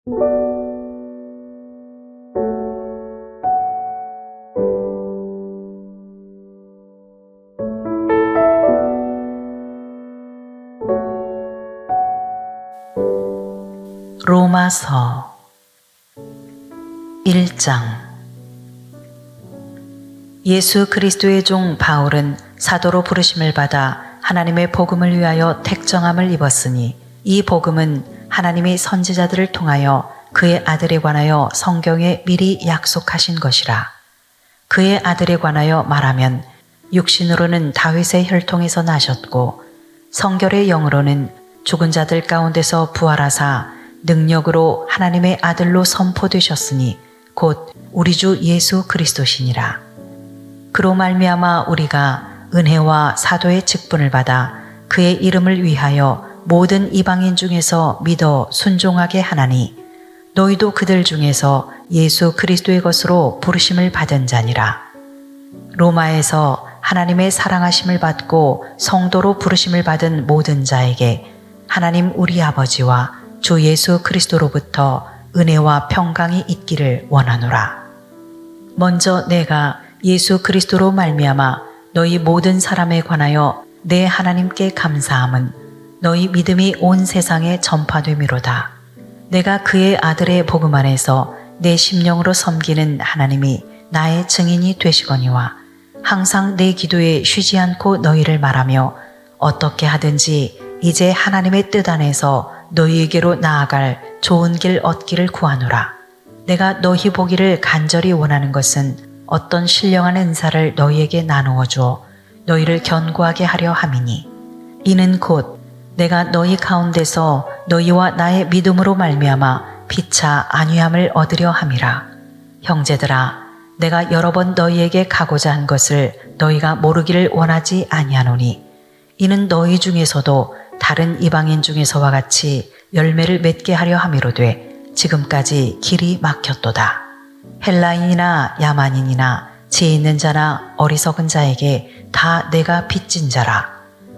로마서 1장. 예수 그리스도의 종 바울은 사도로 부르심을 받아 하나님의 복음을 위하여 택정함을 입었으니, 이 복음은 하나님이 선지자들을 통하여 그의 아들에 관하여 성경에 미리 약속하신 것이라. 그의 아들에 관하여 말하면 육신으로는 다윗의 혈통에서 나셨고 성결의 영으로는 죽은 자들 가운데서 부활하사 능력으로 하나님의 아들로 선포되셨으니 곧 우리 주 예수 그리스도시니라. 그로 말미암아 우리가 은혜와 사도의 직분을 받아 그의 이름을 위하여 모든 이방인 중에서 믿어 순종하게 하나니, 너희도 그들 중에서 예수 그리스도의 것으로 부르심을 받은 자니라. 로마에서 하나님의 사랑하심을 받고 성도로 부르심을 받은 모든 자에게 하나님 우리 아버지와 주 예수 그리스도로부터 은혜와 평강이 있기를 원하노라. 먼저 내가 예수 그리스도로 말미암아 너희 모든 사람에 관하여 내 하나님께 감사함은 너희 믿음이 온 세상에 전파됨이로다. 내가 그의 아들의 복음 안에서 내 심령으로 섬기는 하나님이 나의 증인이 되시거니와, 항상 내 기도에 쉬지 않고 너희를 말하며 어떻게 하든지 이제 하나님의 뜻 안에서 너희에게로 나아갈 좋은 길 얻기를 구하노라. 내가 너희 보기를 간절히 원하는 것은 어떤 신령한 은사를 너희에게 나누어 주어 너희를 견고하게 하려 함이니, 이는 곧 내가 너희 가운데서 너희와 나의 믿음으로 말미암아 피차 안위함을 얻으려 함이라. 형제들아, 내가 여러 번 너희에게 가고자 한 것을 너희가 모르기를 원하지 아니하노니, 이는 너희 중에서도 다른 이방인 중에서와 같이 열매를 맺게 하려 함이로되 지금까지 길이 막혔도다. 헬라인이나 야만인이나 지혜 있는 자나 어리석은 자에게 다 내가 빚진 자라.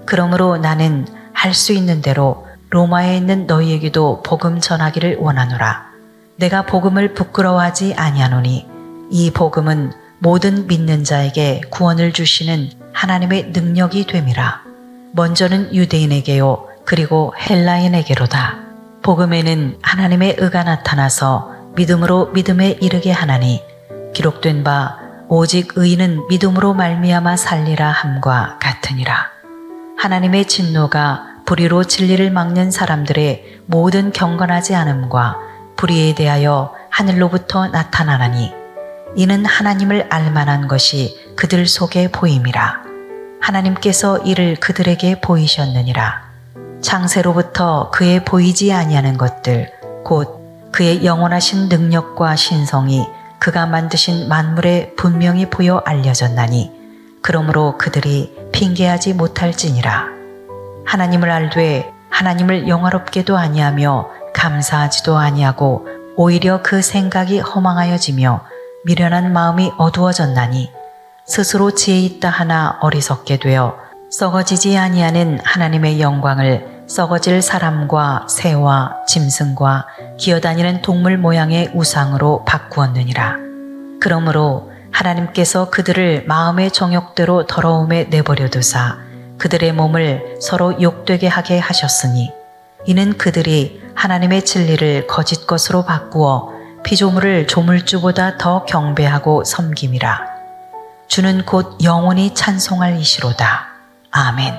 그러므로 나는 할 수 있는 대로 로마에 있는 너희에게도 복음 전하기를 원하노라. 내가 복음을 부끄러워하지 아니하노니 이 복음은 모든 믿는 자에게 구원을 주시는 하나님의 능력이 됨이라. 먼저는 유대인에게요 그리고 헬라인에게로다. 복음에는 하나님의 의가 나타나서 믿음으로 믿음에 이르게 하나니, 기록된 바 오직 의인은 믿음으로 말미암아 살리라 함과 같으니라. 하나님의 진노가 불의로 진리를 막는 사람들의 모든 경건하지 않음과 불의에 대하여 하늘로부터 나타나나니, 이는 하나님을 알만한 것이 그들 속에 보임이라. 하나님께서 이를 그들에게 보이셨느니라. 창세로부터 그의 보이지 아니하는 것들 곧 그의 영원하신 능력과 신성이 그가 만드신 만물에 분명히 보여 알려졌나니, 그러므로 그들이 핑계하지 못할지니라. 하나님을 알되 하나님을 영화롭게도 아니하며 감사하지도 아니하고 오히려 그 생각이 허망하여지며 미련한 마음이 어두워졌나니, 스스로 지혜 있다 하나 어리석게 되어 썩어지지 아니하는 하나님의 영광을 썩어질 사람과 새와 짐승과 기어다니는 동물 모양의 우상으로 바꾸었느니라. 그러므로 하나님께서 그들을 마음의 정욕대로 더러움에 내버려 두사 그들의 몸을 서로 욕되게 하게 하셨으니, 이는 그들이 하나님의 진리를 거짓 것으로 바꾸어 피조물을 조물주보다 더 경배하고 섬김이라. 주는 곧 영원히 찬송할 이시로다. 아멘.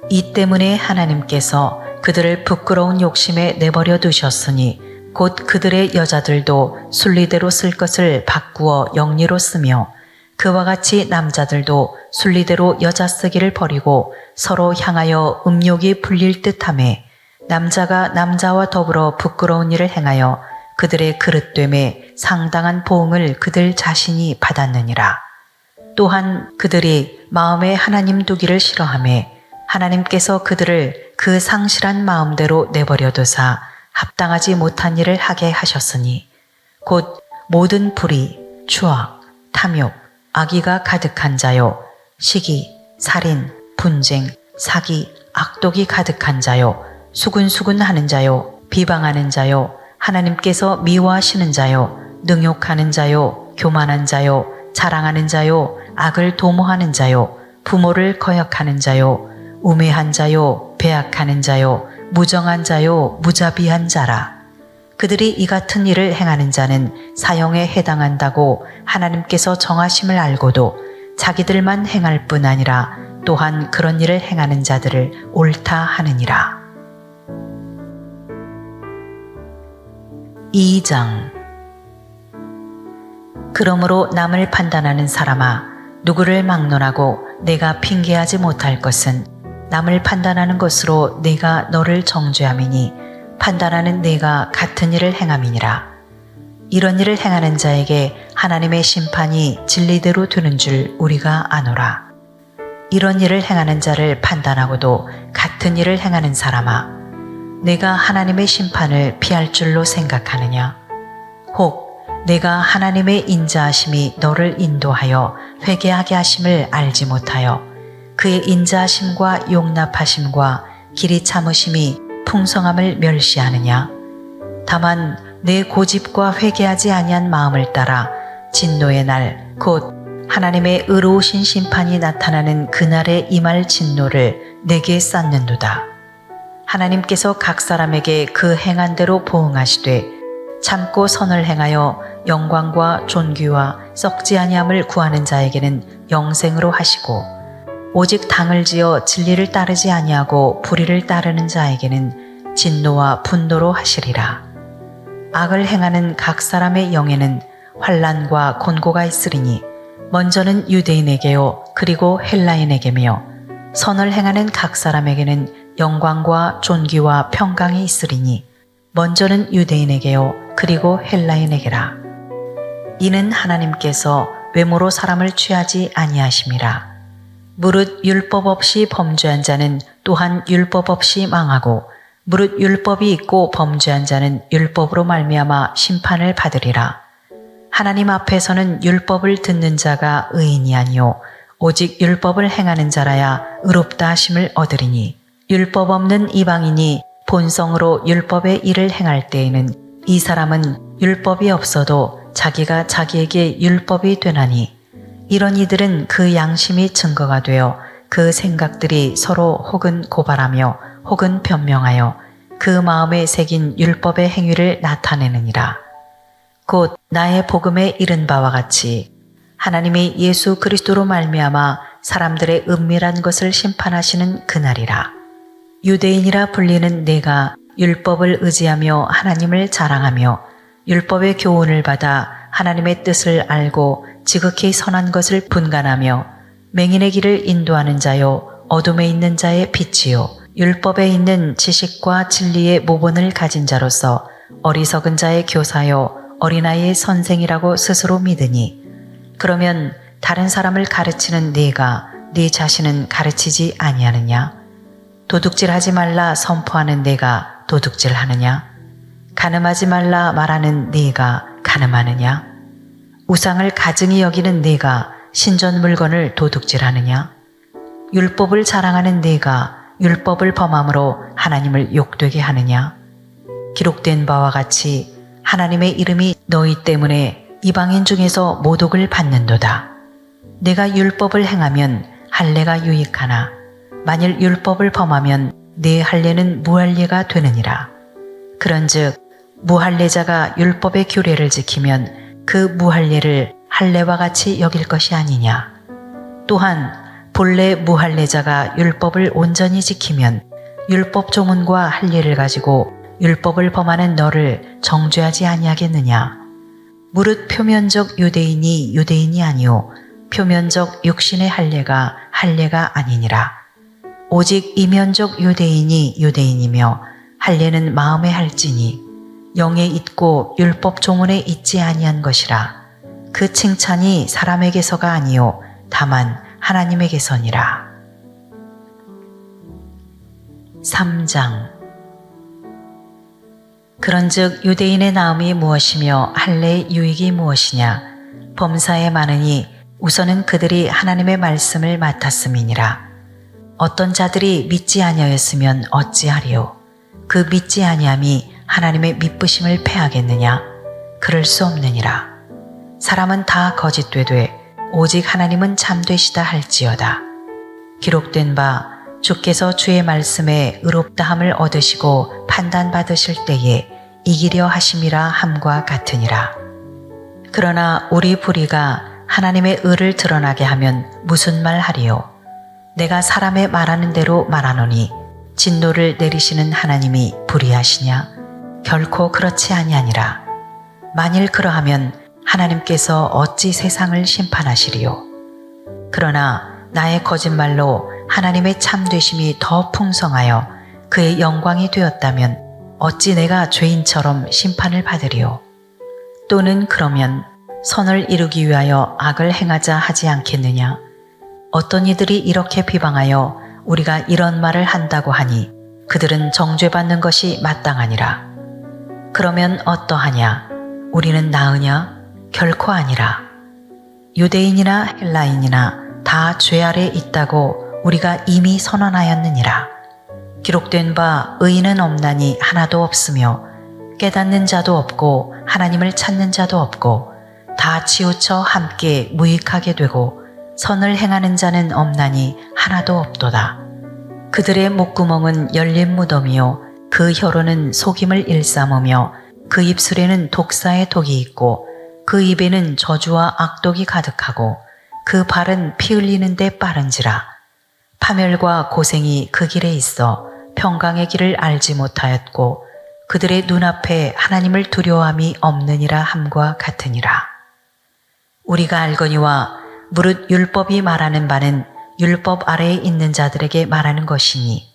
이 때문에 하나님께서 그들을 부끄러운 욕심에 내버려 두셨으니 곧 그들의 여자들도 순리대로 쓸 것을 바꾸어 영리로 쓰며, 그와 같이 남자들도 순리대로 여자 쓰기를 버리고 서로 향하여 음욕이 불릴 듯하매, 남자가 남자와 더불어 부끄러운 일을 행하여 그들의 그릇됨에 상당한 보응을 그들 자신이 받았느니라. 또한 그들이 마음에 하나님 두기를 싫어하며 하나님께서 그들을 그 상실한 마음대로 내버려 두사 합당하지 못한 일을 하게 하셨으니, 곧 모든 불의, 추악, 탐욕, 악의가 가득한 자요, 시기, 살인, 분쟁, 사기, 악독이 가득한 자요, 수군수군하는 자요, 비방하는 자요, 하나님께서 미워하시는 자요, 능욕하는 자요, 교만한 자요, 자랑하는 자요, 악을 도모하는 자요, 부모를 거역하는 자요, 우매한 자요, 배악하는 자요, 무정한 자요, 무자비한 자라. 그들이 이 같은 일을 행하는 자는 사형에 해당한다고 하나님께서 정하심을 알고도 자기들만 행할 뿐 아니라 또한 그런 일을 행하는 자들을 옳다 하느니라. 2장. 그러므로 남을 판단하는 사람아, 누구를 막론하고 내가 핑계하지 못할 것은 남을 판단하는 것으로 내가 너를 정죄함이니 판단하는 내가 같은 일을 행함이니라. 이런 일을 행하는 자에게 하나님의 심판이 진리대로 되는 줄 우리가 아노라. 이런 일을 행하는 자를 판단하고도 같은 일을 행하는 사람아, 내가 하나님의 심판을 피할 줄로 생각하느냐? 혹 내가 하나님의 인자하심이 너를 인도하여 회개하게 하심을 알지 못하여 그의 인자하심과 용납하심과 길이 참으심이 풍성함을 멸시하느냐? 다만 내 고집과 회개하지 아니한 마음을 따라 진노의 날, 곧 하나님의 의로우신 심판이 나타나는 그날에 임할 진노를 내게 쌓는도다. 하나님께서 각 사람에게 그 행한 대로 보응하시되 참고 선을 행하여 영광과 존귀와 썩지 아니함을 구하는 자에게는 영생으로 하시고, 오직 당을 지어 진리를 따르지 아니하고 불의를 따르는 자에게는 진노와 분노로 하시리라. 악을 행하는 각 사람의 영에는 환난과 곤고가 있으리니 먼저는 유대인에게요 그리고 헬라인에게며, 선을 행하는 각 사람에게는 영광과 존귀와 평강이 있으리니 먼저는 유대인에게요 그리고 헬라인에게라. 이는 하나님께서 외모로 사람을 취하지 아니하심이라. 무릇 율법 없이 범죄한 자는 또한 율법 없이 망하고, 무릇 율법이 있고 범죄한 자는 율법으로 말미암아 심판을 받으리라. 하나님 앞에서는 율법을 듣는 자가 의인이 아니요 오직 율법을 행하는 자라야 의롭다 하심을 얻으리니, 율법 없는 이방인이 본성으로 율법의 일을 행할 때에는 이 사람은 율법이 없어도 자기가 자기에게 율법이 되나니, 이런 이들은 그 양심이 증거가 되어 그 생각들이 서로 혹은 고발하며 혹은 변명하여 그 마음에 새긴 율법의 행위를 나타내느니라. 곧 나의 복음에 이른 바와 같이 하나님이 예수 그리스도로 말미암아 사람들의 은밀한 것을 심판하시는 그날이라. 유대인이라 불리는 내가 율법을 의지하며 하나님을 자랑하며 율법의 교훈을 받아 하나님의 뜻을 알고 지극히 선한 것을 분간하며 맹인의 길을 인도하는 자요 어둠에 있는 자의 빛이요 율법에 있는 지식과 진리의 모본을 가진 자로서 어리석은 자의 교사요 어린아이의 선생이라고 스스로 믿으니, 그러면 다른 사람을 가르치는 네가 네 자신은 가르치지 아니하느냐? 도둑질하지 말라 선포하는 네가 도둑질하느냐? 간음하지 말라 말하는 네가 간음하느냐? 우상을 가증히 여기는 네가 신전 물건을 도둑질하느냐? 율법을 자랑하는 네가 율법을 범함으로 하나님을 욕되게 하느냐? 기록된 바와 같이 하나님의 이름이 너희 때문에 이방인 중에서 모독을 받는도다. 내가 율법을 행하면 할례가 유익하나 만일 율법을 범하면 내 할례는 무할례가 되느니라. 그런즉 무할례자가 율법의 규례를 지키면 그 무할례를 할례와 같이 여길 것이 아니냐. 또한 본래 무할례자가 율법을 온전히 지키면 율법 조문과 할례를 가지고 율법을 범하는 너를 정죄하지 아니하겠느냐. 무릇 표면적 유대인이 유대인이 아니요 표면적 육신의 할례가 할례가 아니니라. 오직 이면적 유대인이 유대인이며 할례는 마음에 할지니 영에 있고 율법 조문에 있지 아니한 것이라. 그 칭찬이 사람에게서가 아니요 다만 하나님에게서니라. 3장. 그런즉 유대인의 나음이 무엇이며 할례의 유익이 무엇이냐. 범사에 많으니 우선은 그들이 하나님의 말씀을 맡았음이니라. 어떤 자들이 믿지 아니하였으면 어찌하리요. 그 믿지 아니함이 하나님의 미쁘심을 패하겠느냐? 그럴 수 없느니라. 사람은 다 거짓되되 오직 하나님은 참되시다 할지어다. 기록된 바 주께서 주의 말씀에 의롭다함을 얻으시고 판단받으실 때에 이기려 하심이라 함과 같으니라. 그러나 우리 불의가 하나님의 의를 드러나게 하면 무슨 말 하리요? 내가 사람의 말하는 대로 말하노니 진노를 내리시는 하나님이 불의하시냐? 결코 그렇지 아니하니라. 만일 그러하면 하나님께서 어찌 세상을 심판하시리요? 그러나 나의 거짓말로 하나님의 참되심이 더 풍성하여 그의 영광이 되었다면 어찌 내가 죄인처럼 심판을 받으리요? 또는 그러면 선을 이루기 위하여 악을 행하자 하지 않겠느냐? 어떤 이들이 이렇게 비방하여 우리가 이런 말을 한다고 하니 그들은 정죄받는 것이 마땅하니라. 그러면 어떠하냐? 우리는 나으냐? 결코 아니라. 유대인이나 헬라인이나 다 죄 아래 있다고 우리가 이미 선언하였느니라. 기록된 바 의인은 없나니 하나도 없으며 깨닫는 자도 없고 하나님을 찾는 자도 없고 다 치우쳐 함께 무익하게 되고 선을 행하는 자는 없나니 하나도 없도다. 그들의 목구멍은 열린 무덤이요 그 혀로는 속임을 일삼으며 그 입술에는 독사의 독이 있고 그 입에는 저주와 악독이 가득하고 그 발은 피 흘리는 데 빠른지라. 파멸과 고생이 그 길에 있어 평강의 길을 알지 못하였고 그들의 눈앞에 하나님을 두려워함이 없느니라 함과 같으니라. 우리가 알거니와 무릇 율법이 말하는 바는 율법 아래에 있는 자들에게 말하는 것이니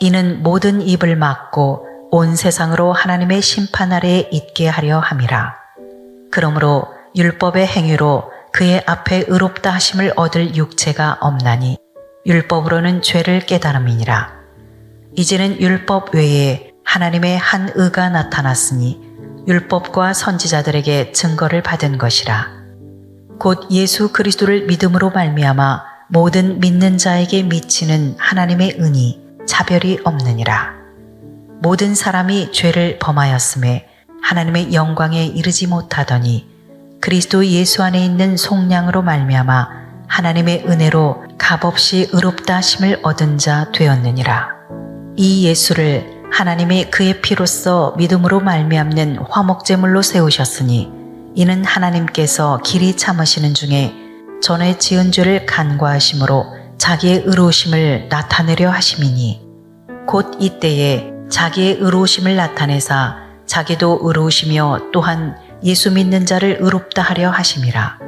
이는 모든 입을 막고 온 세상으로 하나님의 심판 아래에 있게 하려 함이라. 그러므로 율법의 행위로 그의 앞에 의롭다 하심을 얻을 육체가 없나니 율법으로는 죄를 깨달음이니라. 이제는 율법 외에 하나님의 한 의가 나타났으니 율법과 선지자들에게 증거를 받은 것이라. 곧 예수 그리스도를 믿음으로 말미암아 모든 믿는 자에게 미치는 하나님의 은이 차별이 없느니라. 모든 사람이 죄를 범하였음에 하나님의 영광에 이르지 못하더니 그리스도 예수 안에 있는 속량으로 말미암아 하나님의 은혜로 값없이 의롭다 하심을 얻은 자 되었느니라. 이 예수를 하나님이 그의 피로써 믿음으로 말미암는 화목제물로 세우셨으니 이는 하나님께서 길이 참으시는 중에 전에 지은 죄를 간과하심으로 자기의 의로우심을 나타내려 하심이니 곧 이때에 자기의 의로우심을 나타내사 자기도 의로우시며 또한 예수 믿는 자를 의롭다 하려 하심이라.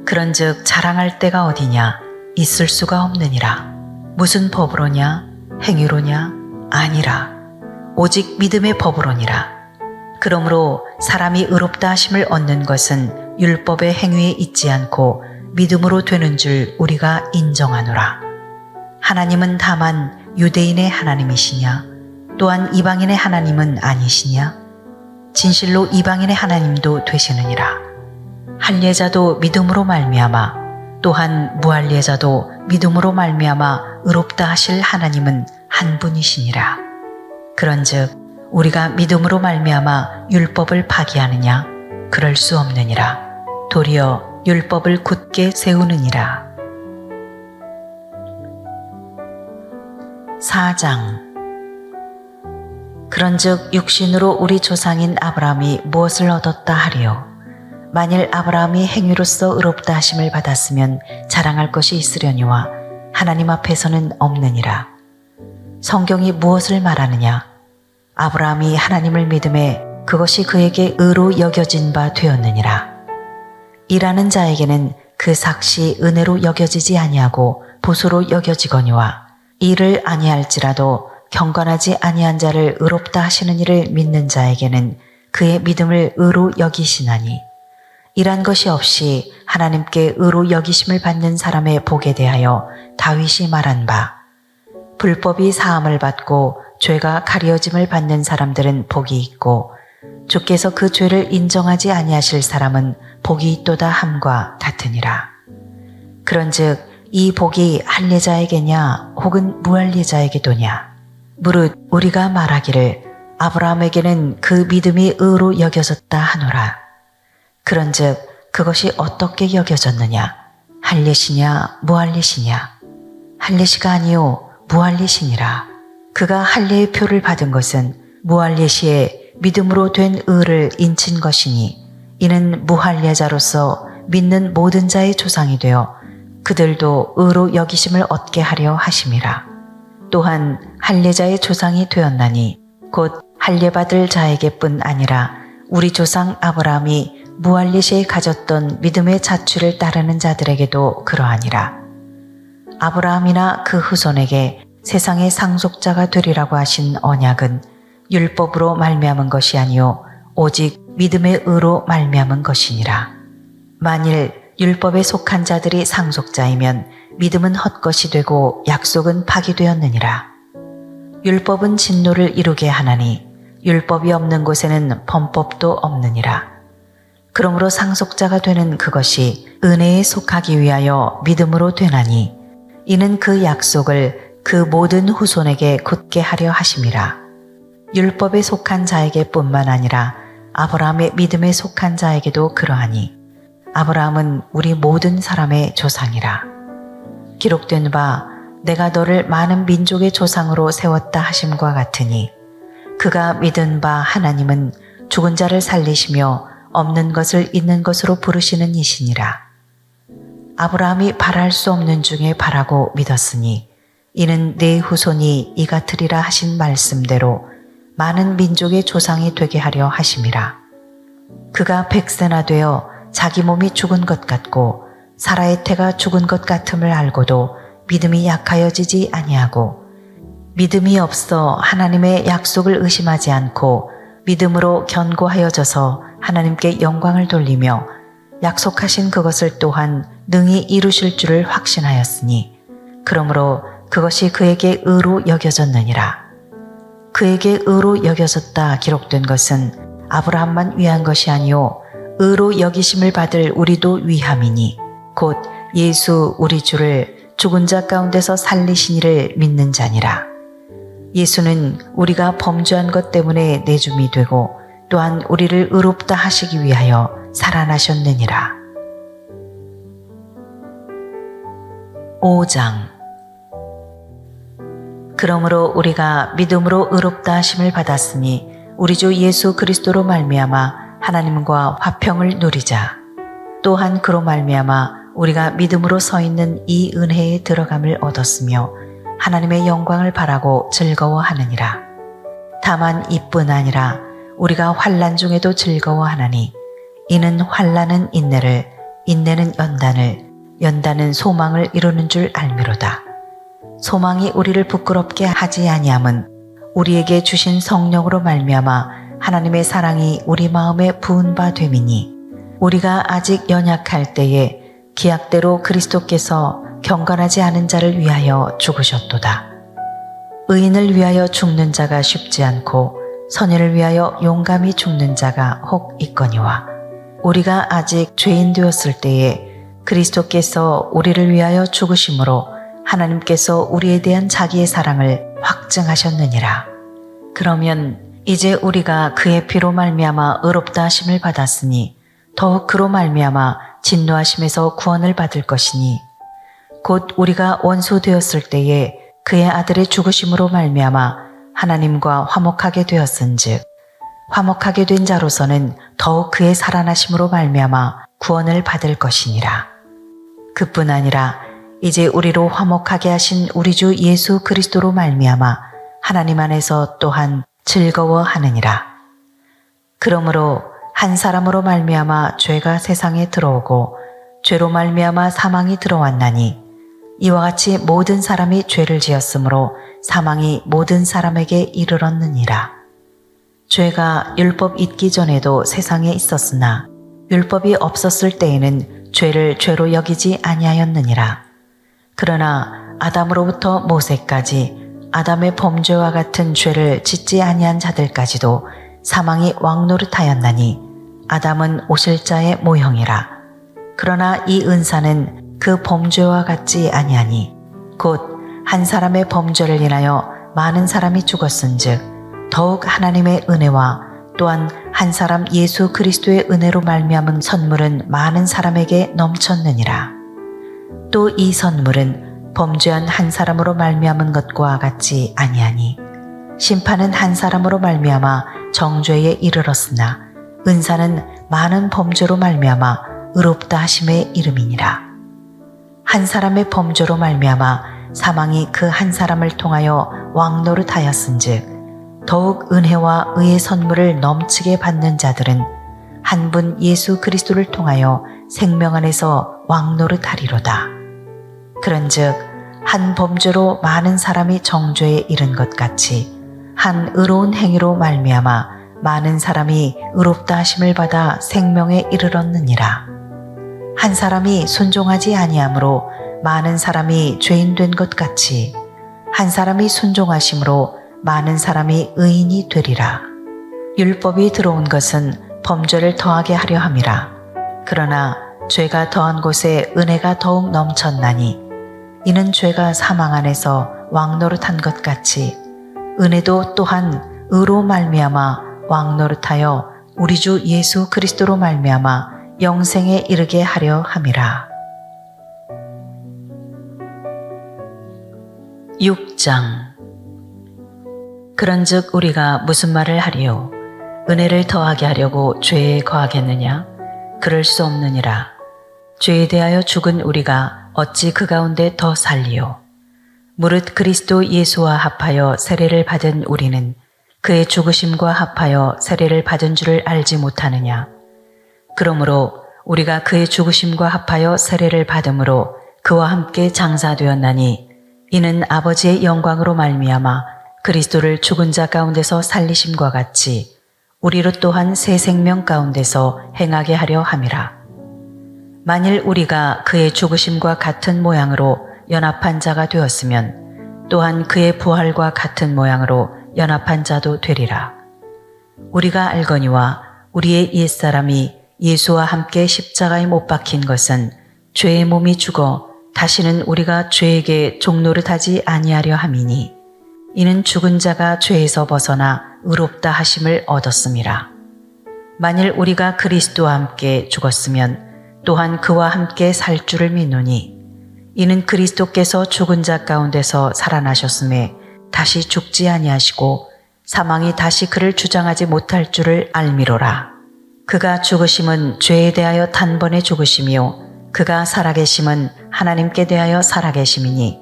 그런즉 자랑할 때가 어디냐? 있을 수가 없느니라. 무슨 법으로냐? 행위로냐? 아니라 오직 믿음의 법으로니라. 그러므로 사람이 의롭다 하심을 얻는 것은 율법의 행위에 있지 않고 믿음으로 되는 줄 우리가 인정하노라. 하나님은 다만 유대인의 하나님이시냐? 또한 이방인의 하나님은 아니시냐? 진실로 이방인의 하나님도 되시느니라. 할례자도 믿음으로 말미암아 또한 무할례자도 믿음으로 말미암아 의롭다 하실 하나님은 한 분이시니라. 그런즉 우리가 믿음으로 말미암아 율법을 파기하느냐? 그럴 수 없느니라. 도리어 율법을 굳게 세우느니라. 4장. 그런즉 육신으로 우리 조상인 아브라함이 무엇을 얻었다 하리요? 만일 아브라함이 행위로서 의롭다 하심을 받았으면 자랑할 것이 있으려니와 하나님 앞에서는 없느니라. 성경이 무엇을 말하느냐? 아브라함이 하나님을 믿음에 그것이 그에게 의로 여겨진 바 되었느니라. 일하는 자에게는 그 삭시 은혜로 여겨지지 아니하고 보수로 여겨지거니와 일을 아니할지라도 경건하지 아니한 자를 의롭다 하시는 이를 믿는 자에게는 그의 믿음을 의로 여기시나니 일한 것이 없이 하나님께 의로 여기심을 받는 사람의 복에 대하여 다윗이 말한 바 불법이 사함을 받고 죄가 가려짐을 받는 사람들은 복이 있고 주께서 그 죄를 인정하지 아니하실 사람은 복이 있도다 함과 같으니라. 그런즉 이 복이 할례자에게냐 혹은 무할례자에게도냐? 무릇 우리가 말하기를 아브라함에게는 그 믿음이 의로 여겨졌다 하노라. 그런즉 그것이 어떻게 여겨졌느냐? 할례시냐 무할례시냐? 할례시가 아니요 무할례시니라. 그가 할례의 표를 받은 것은 무할례시에 믿음으로 된 의를 인친 것이니 이는 무할례자로서 믿는 모든 자의 조상이 되어 그들도 의로 여기심을 얻게 하려 하심이라. 또한 할례자의 조상이 되었나니 곧 할례받을 자에게뿐 아니라 우리 조상 아브라함이 무할례시에 가졌던 믿음의 자취를 따르는 자들에게도 그러하니라. 아브라함이나 그 후손에게 세상의 상속자가 되리라고 하신 언약은 율법으로 말미암은 것이 아니요 오직 믿음의 의로 말미암은 것이니라. 만일 율법에 속한 자들이 상속자이면 믿음은 헛것이 되고 약속은 파기되었느니라. 율법은 진노를 이루게 하나니 율법이 없는 곳에는 범법도 없느니라. 그러므로 상속자가 되는 그것이 은혜에 속하기 위하여 믿음으로 되나니 이는 그 약속을 그 모든 후손에게 굳게 하려 하심이라. 율법에 속한 자에게 뿐만 아니라 아브라함의 믿음에 속한 자에게도 그러하니 아브라함은 우리 모든 사람의 조상이라. 기록된 바 내가 너를 많은 민족의 조상으로 세웠다 하심과 같으니 그가 믿은 바 하나님은 죽은 자를 살리시며 없는 것을 있는 것으로 부르시는 이시니라. 아브라함이 바랄 수 없는 중에 바라고 믿었으니 이는 네 후손이 이 같으리라 하신 말씀대로 많은 민족의 조상이 되게 하려 하심이라. 그가 100세나 되어 자기 몸이 죽은 것 같고 사라의 태가 죽은 것 같음을 알고도 믿음이 약하여지지 아니하고 믿음이 없어 하나님의 약속을 의심하지 않고 믿음으로 견고하여져서 하나님께 영광을 돌리며 약속하신 그것을 또한 능히 이루실 줄을 확신하였으니 그러므로 그것이 그에게 의로 여겨졌느니라. 그에게 의로 여겨졌다 기록된 것은 아브라함만 위한 것이 아니요 의로 여기심을 받을 우리도 위함이니 곧 예수 우리 주를 죽은 자 가운데서 살리신 이를 믿는 자니라. 예수는 우리가 범죄한 것 때문에 내줌이 되고 또한 우리를 의롭다 하시기 위하여 살아나셨느니라. 5장. 그러므로 우리가 믿음으로 의롭다 하심을 받았으니 우리 주 예수 그리스도로 말미암아 하나님과 화평을 누리자. 또한 그로 말미암아 우리가 믿음으로 서 있는 이 은혜에 들어감을 얻었으며 하나님의 영광을 바라고 즐거워하느니라. 다만 이뿐 아니라 우리가 환난 중에도 즐거워하나니 이는 환난은 인내를, 인내는 연단을, 연단은 소망을 이루는 줄 알미로다. 소망이 우리를 부끄럽게 하지 아니함은 우리에게 주신 성령으로 말미암아 하나님의 사랑이 우리 마음에 부은 바 됨이니 우리가 아직 연약할 때에 기약대로 그리스도께서 경건하지 않은 자를 위하여 죽으셨도다. 의인을 위하여 죽는 자가 쉽지 않고 선인을 위하여 용감히 죽는 자가 혹 있거니와 우리가 아직 죄인 되었을 때에 그리스도께서 우리를 위하여 죽으심으로 하나님께서 우리에 대한 자기의 사랑을 확증하셨느니라. 그러면 이제 우리가 그의 피로 말미암아 의롭다 하심을 받았으니 더욱 그로 말미암아 진노하심에서 구원을 받을 것이니 곧 우리가 원수 되었을 때에 그의 아들의 죽으심으로 말미암아 하나님과 화목하게 되었은즉 화목하게 된 자로서는 더욱 그의 살아나심으로 말미암아 구원을 받을 것이니라. 그뿐 아니라 이제 우리로 화목하게 하신 우리 주 예수 그리스도로 말미암아 하나님 안에서 또한 즐거워하느니라. 그러므로 한 사람으로 말미암아 죄가 세상에 들어오고 죄로 말미암아 사망이 들어왔나니 이와 같이 모든 사람이 죄를 지었으므로 사망이 모든 사람에게 이르렀느니라. 죄가 율법 있기 전에도 세상에 있었으나 율법이 없었을 때에는 죄를 죄로 여기지 아니하였느니라. 그러나 아담으로부터 모세까지 아담의 범죄와 같은 죄를 짓지 아니한 자들까지도 사망이 왕노릇하였나니 아담은 오실 자의 모형이라. 그러나 이 은사는 그 범죄와 같지 아니하니 곧 한 사람의 범죄를 인하여 많은 사람이 죽었은즉 더욱 하나님의 은혜와 또한 한 사람 예수 그리스도의 은혜로 말미암은 선물은 많은 사람에게 넘쳤느니라. 또 이 선물은 범죄한 한 사람으로 말미암은 것과 같지 아니하니 심판은 한 사람으로 말미암아 정죄에 이르렀으나 은사는 많은 범죄로 말미암아 의롭다 하심의 이름이니라. 한 사람의 범죄로 말미암아 사망이 그 한 사람을 통하여 왕노릇하였은즉 더욱 은혜와 의의 선물을 넘치게 받는 자들은 한 분 예수 그리스도를 통하여 생명 안에서 왕노릇하리로다. 그런즉 한 범죄로 많은 사람이 정죄에 이른 것 같이 한 의로운 행위로 말미암아 많은 사람이 의롭다 하심을 받아 생명에 이르렀느니라. 한 사람이 순종하지 아니함으로 많은 사람이 죄인 된 것 같이 한 사람이 순종하심으로 많은 사람이 의인이 되리라. 율법이 들어온 것은 범죄를 더하게 하려 함이라. 그러나 죄가 더한 곳에 은혜가 더욱 넘쳤나니 이는 죄가 사망 안에서 왕노릇한 것 같이 은혜도 또한 의로 말미암아 왕노릇하여 우리 주 예수 그리스도로 말미암아 영생에 이르게 하려 함이라. 6장. 그런즉 우리가 무슨 말을 하리요? 은혜를 더하게 하려고 죄에 거하겠느냐? 그럴 수 없느니라. 죄에 대하여 죽은 우리가 어찌 그 가운데 더 살리요? 무릇 그리스도 예수와 합하여 세례를 받은 우리는 그의 죽으심과 합하여 세례를 받은 줄을 알지 못하느냐? 그러므로 우리가 그의 죽으심과 합하여 세례를 받음으로 그와 함께 장사되었나니 이는 아버지의 영광으로 말미암아 그리스도를 죽은 자 가운데서 살리심과 같이 우리로 또한 새 생명 가운데서 행하게 하려 함이라. 만일 우리가 그의 죽으심과 같은 모양으로 연합한 자가 되었으면 또한 그의 부활과 같은 모양으로 연합한 자도 되리라. 우리가 알거니와 우리의 옛사람이 예수와 함께 십자가에 못 박힌 것은 죄의 몸이 죽어 다시는 우리가 죄에게 종노릇하지 아니하려 함이니 이는 죽은 자가 죄에서 벗어나 의롭다 하심을 얻었음이라. 만일 우리가 그리스도와 함께 죽었으면 또한 그와 함께 살 줄을 믿노니 이는 그리스도께서 죽은 자 가운데서 살아나셨음에 다시 죽지 아니하시고 사망이 다시 그를 주장하지 못할 줄을 알미로라. 그가 죽으심은 죄에 대하여 단번에 죽으심이요 그가 살아계심은 하나님께 대하여 살아계심이니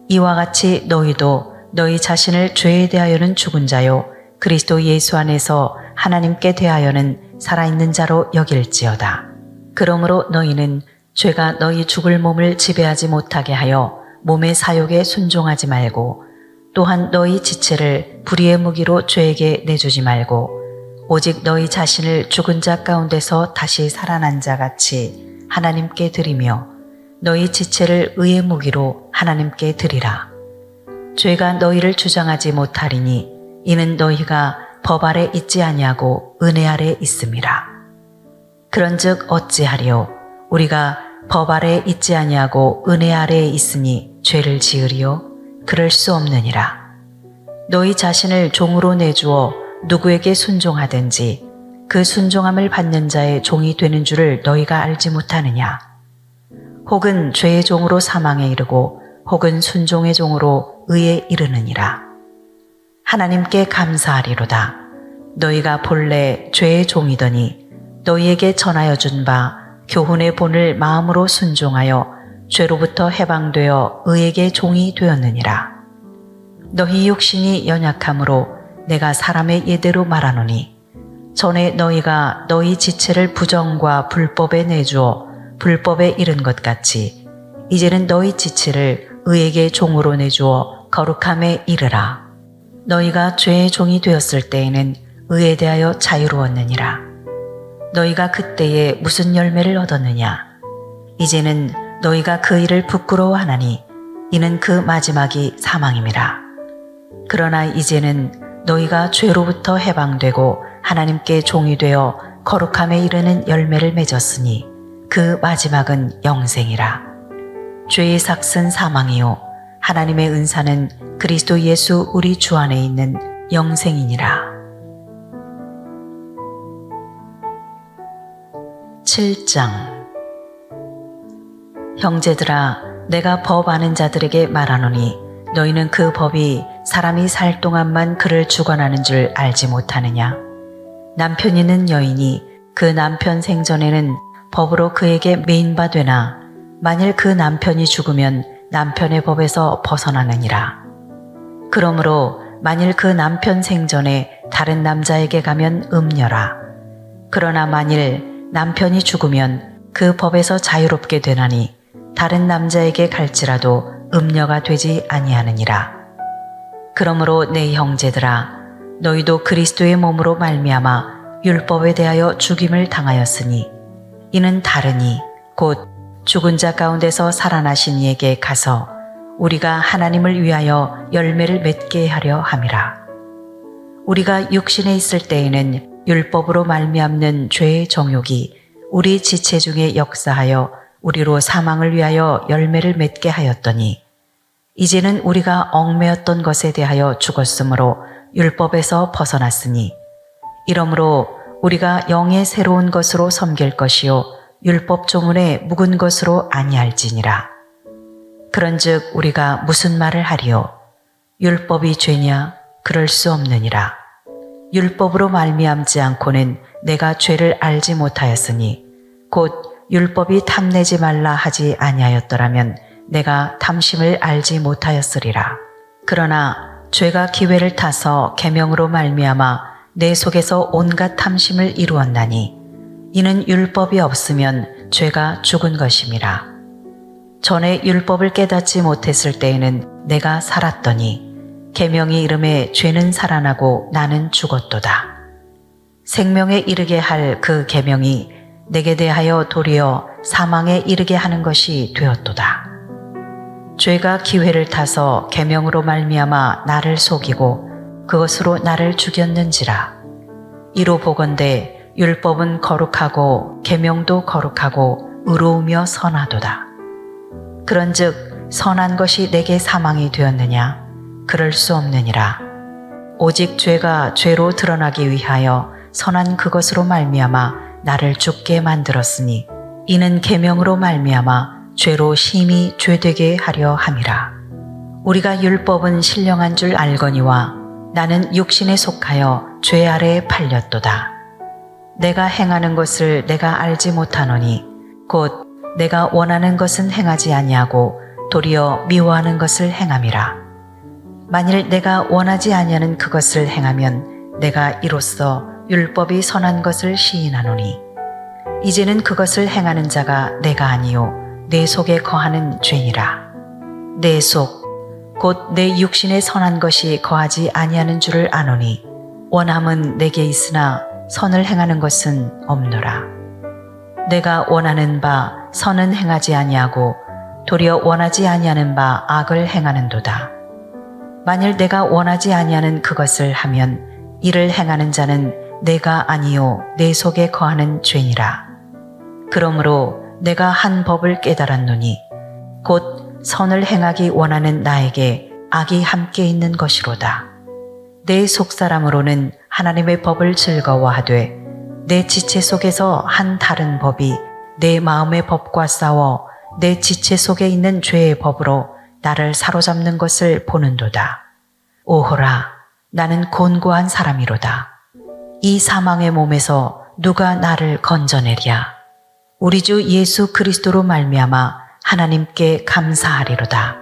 이와 같이 너희도 너희 자신을 죄에 대하여는 죽은 자요 그리스도 예수 안에서 하나님께 대하여는 살아있는 자로 여길지어다. 그러므로 너희는 죄가 너희 죽을 몸을 지배하지 못하게 하여 몸의 사욕에 순종하지 말고 또한 너희 지체를 불의의 무기로 죄에게 내주지 말고 오직 너희 자신을 죽은 자 가운데서 다시 살아난 자 같이 하나님께 드리며 너희 지체를 의의 무기로 하나님께 드리라. 죄가 너희를 주장하지 못하리니 이는 너희가 법 아래 있지 아니하고 은혜 아래 있음이라. 그런즉 어찌하리요? 우리가 법 아래 있지 아니하고 은혜 아래에 있으니 죄를 지으리요? 그럴 수 없느니라. 너희 자신을 종으로 내주어 누구에게 순종하든지 그 순종함을 받는 자의 종이 되는 줄을 너희가 알지 못하느냐? 혹은 죄의 종으로 사망에 이르고 혹은 순종의 종으로 의에 이르느니라. 하나님께 감사하리로다. 너희가 본래 죄의 종이더니 너희에게 전하여 준 바 교훈의 본을 마음으로 순종하여 죄로부터 해방되어 의에게 종이 되었느니라. 너희 육신이 연약함으로 내가 사람의 예대로 말하노니 전에 너희가 너희 지체를 부정과 불법에 내주어 불법에 이른 것 같이 이제는 너희 지체를 의에게 종으로 내주어 거룩함에 이르라. 너희가 죄의 종이 되었을 때에는 의에 대하여 자유로웠느니라. 너희가 그때에 무슨 열매를 얻었느냐? 이제는 너희가 그 일을 부끄러워하나니 이는 그 마지막이 사망임이라. 그러나 이제는 너희가 죄로부터 해방되고 하나님께 종이 되어 거룩함에 이르는 열매를 맺었으니 그 마지막은 영생이라. 죄의 삭은 사망이요 하나님의 은사는 그리스도 예수 우리 주 안에 있는 영생이니라. 7장. 형제들아, 내가 법 아는 자들에게 말하노니 너희는 그 법이 사람이 살 동안만 그를 주관하는 줄 알지 못하느냐. 남편 있는 여인이 그 남편 생전에는 법으로 그에게 매인바 되나 만일 그 남편이 죽으면 남편의 법에서 벗어나느니라. 그러므로 만일 그 남편 생전에 다른 남자에게 가면 음녀라. 그러나 만일 남편이 죽으면 그 법에서 자유롭게 되나니 다른 남자에게 갈지라도 음녀가 되지 아니하느니라. 그러므로 내 형제들아, 너희도 그리스도의 몸으로 말미암아 율법에 대하여 죽임을 당하였으니 이는 다르니 곧 죽은 자 가운데서 살아나신 이에게 가서 우리가 하나님을 위하여 열매를 맺게 하려 함이라. 우리가 육신에 있을 때에는 율법으로 말미암는 죄의 정욕이 우리 지체 중에 역사하여 우리로 사망을 위하여 열매를 맺게 하였더니 이제는 우리가 얽매였던 것에 대하여 죽었으므로 율법에서 벗어났으니 이러므로 우리가 영의 새로운 것으로 섬길 것이요 율법 조문에 묵은 것으로 아니할지니라. 그런즉 우리가 무슨 말을 하리요? 율법이 죄냐? 그럴 수 없느니라. 율법으로 말미암지 않고는 내가 죄를 알지 못하였으니 곧 율법이 탐내지 말라 하지 아니하였더라면 내가 탐심을 알지 못하였으리라. 그러나 죄가 기회를 타서 계명으로 말미암아 내 속에서 온갖 탐심을 이루었나니 이는 율법이 없으면 죄가 죽은 것임이라. 전에 율법을 깨닫지 못했을 때에는 내가 살았더니 계명이 이름에 죄는 살아나고 나는 죽었도다. 생명에 이르게 할 그 계명이 내게 대하여 도리어 사망에 이르게 하는 것이 되었도다. 죄가 기회를 타서 계명으로 말미암아 나를 속이고 그것으로 나를 죽였는지라. 이로 보건대 율법은 거룩하고 계명도 거룩하고 의로우며 선하도다. 그런즉 선한 것이 내게 사망이 되었느냐? 그럴 수 없느니라. 오직 죄가 죄로 드러나기 위하여 선한 그것으로 말미암아 나를 죽게 만들었으니 이는 계명으로 말미암아 죄로 심히 죄되게 하려 함이라. 우리가 율법은 신령한 줄 알거니와 나는 육신에 속하여 죄 아래에 팔렸도다. 내가 행하는 것을 내가 알지 못하노니 곧 내가 원하는 것은 행하지 아니하고 도리어 미워하는 것을 행함이라. 만일 내가 원하지 아니하는 그것을 행하면 내가 이로써 율법이 선한 것을 시인하노니 이제는 그것을 행하는 자가 내가 아니요 내 속에 거하는 죄니라. 내 속 곧 내 육신에 선한 것이 거하지 아니하는 줄을 아노니 원함은 내게 있으나 선을 행하는 것은 없노라. 내가 원하는 바 선은 행하지 아니하고 도리어 원하지 아니하는 바 악을 행하는도다. 만일 내가 원하지 아니하는 그것을 하면 이를 행하는 자는 내가 아니요 내 속에 거하는 죄니라. 그러므로 내가 한 법을 깨달았노니 곧 선을 행하기 원하는 나에게 악이 함께 있는 것이로다. 내 속사람으로는 하나님의 법을 즐거워하되 내 지체 속에서 한 다른 법이 내 마음의 법과 싸워 내 지체 속에 있는 죄의 법으로 나를 사로잡는 것을 보는도다. 오호라, 나는 곤고한 사람이로다. 이 사망의 몸에서 누가 나를 건져내랴. 우리 주 예수 그리스도로 말미암아 하나님께 감사하리로다.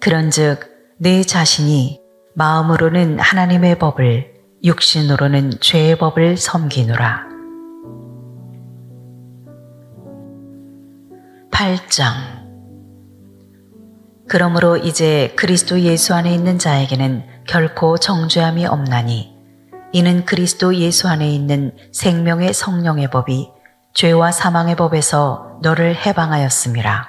그런즉 내 자신이 마음으로는 하나님의 법을 육신으로는 죄의 법을 섬기노라. 8장. 그러므로 이제 그리스도 예수 안에 있는 자에게는 결코 정죄함이 없나니 이는 그리스도 예수 안에 있는 생명의 성령의 법이 죄와 사망의 법에서 너를 해방하였음이라.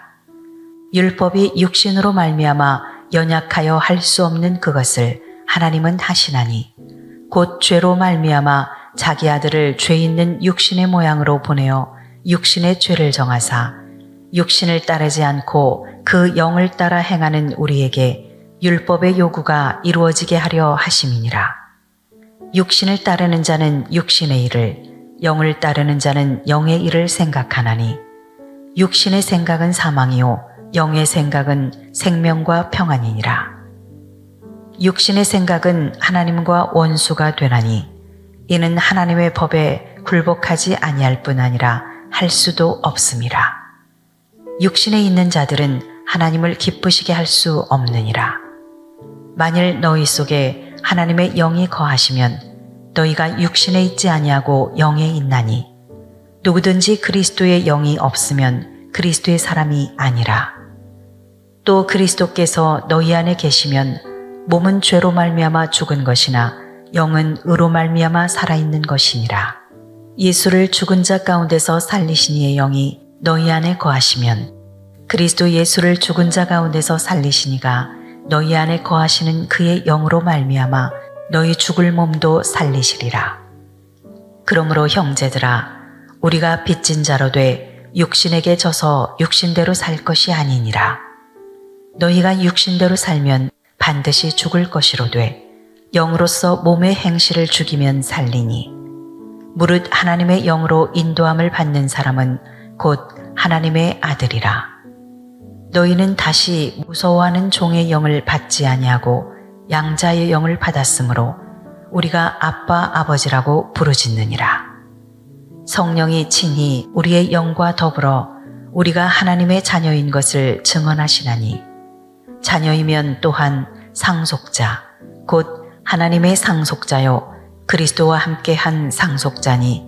율법이 육신으로 말미암아 연약하여 할 수 없는 그것을 하나님은 하시나니 곧 죄로 말미암아 자기 아들을 죄 있는 육신의 모양으로 보내어 육신의 죄를 정하사 육신을 따르지 않고 그 영을 따라 행하는 우리에게 율법의 요구가 이루어지게 하려 하심이니라. 육신을 따르는 자는 육신의 일을, 영을 따르는 자는 영의 일을 생각하나니 육신의 생각은 사망이요 영의 생각은 생명과 평안이니라. 육신의 생각은 하나님과 원수가 되나니 이는 하나님의 법에 굴복하지 아니할 뿐 아니라 할 수도 없음이라. 육신에 있는 자들은 하나님을 기쁘시게 할 수 없느니라. 만일 너희 속에 하나님의 영이 거하시면 너희가 육신에 있지 아니하고 영에 있나니 누구든지 그리스도의 영이 없으면 그리스도의 사람이 아니라. 또 그리스도께서 너희 안에 계시면 몸은 죄로 말미암아 죽은 것이나 영은 의로 말미암아 살아있는 것이니라. 예수를 죽은 자 가운데서 살리신 이의 영이 너희 안에 거하시면 그리스도 예수를 죽은 자 가운데서 살리신 이가 너희 안에 거하시는 그의 영으로 말미암아 너희 죽을 몸도 살리시리라. 그러므로 형제들아, 우리가 빚진 자로 돼 육신에게 져서 육신대로 살 것이 아니니라. 너희가 육신대로 살면 반드시 죽을 것이로되 영으로서 몸의 행실을 죽이면 살리니 무릇 하나님의 영으로 인도함을 받는 사람은 곧 하나님의 아들이라. 너희는 다시 무서워하는 종의 영을 받지 아니하고 양자의 영을 받았으므로 우리가 아빠 아버지라고 부르짖느니라. 성령이 친히 우리의 영과 더불어 우리가 하나님의 자녀인 것을 증언하시나니 자녀이면 또한 상속자 곧 하나님의 상속자요 그리스도와 함께 한 상속자니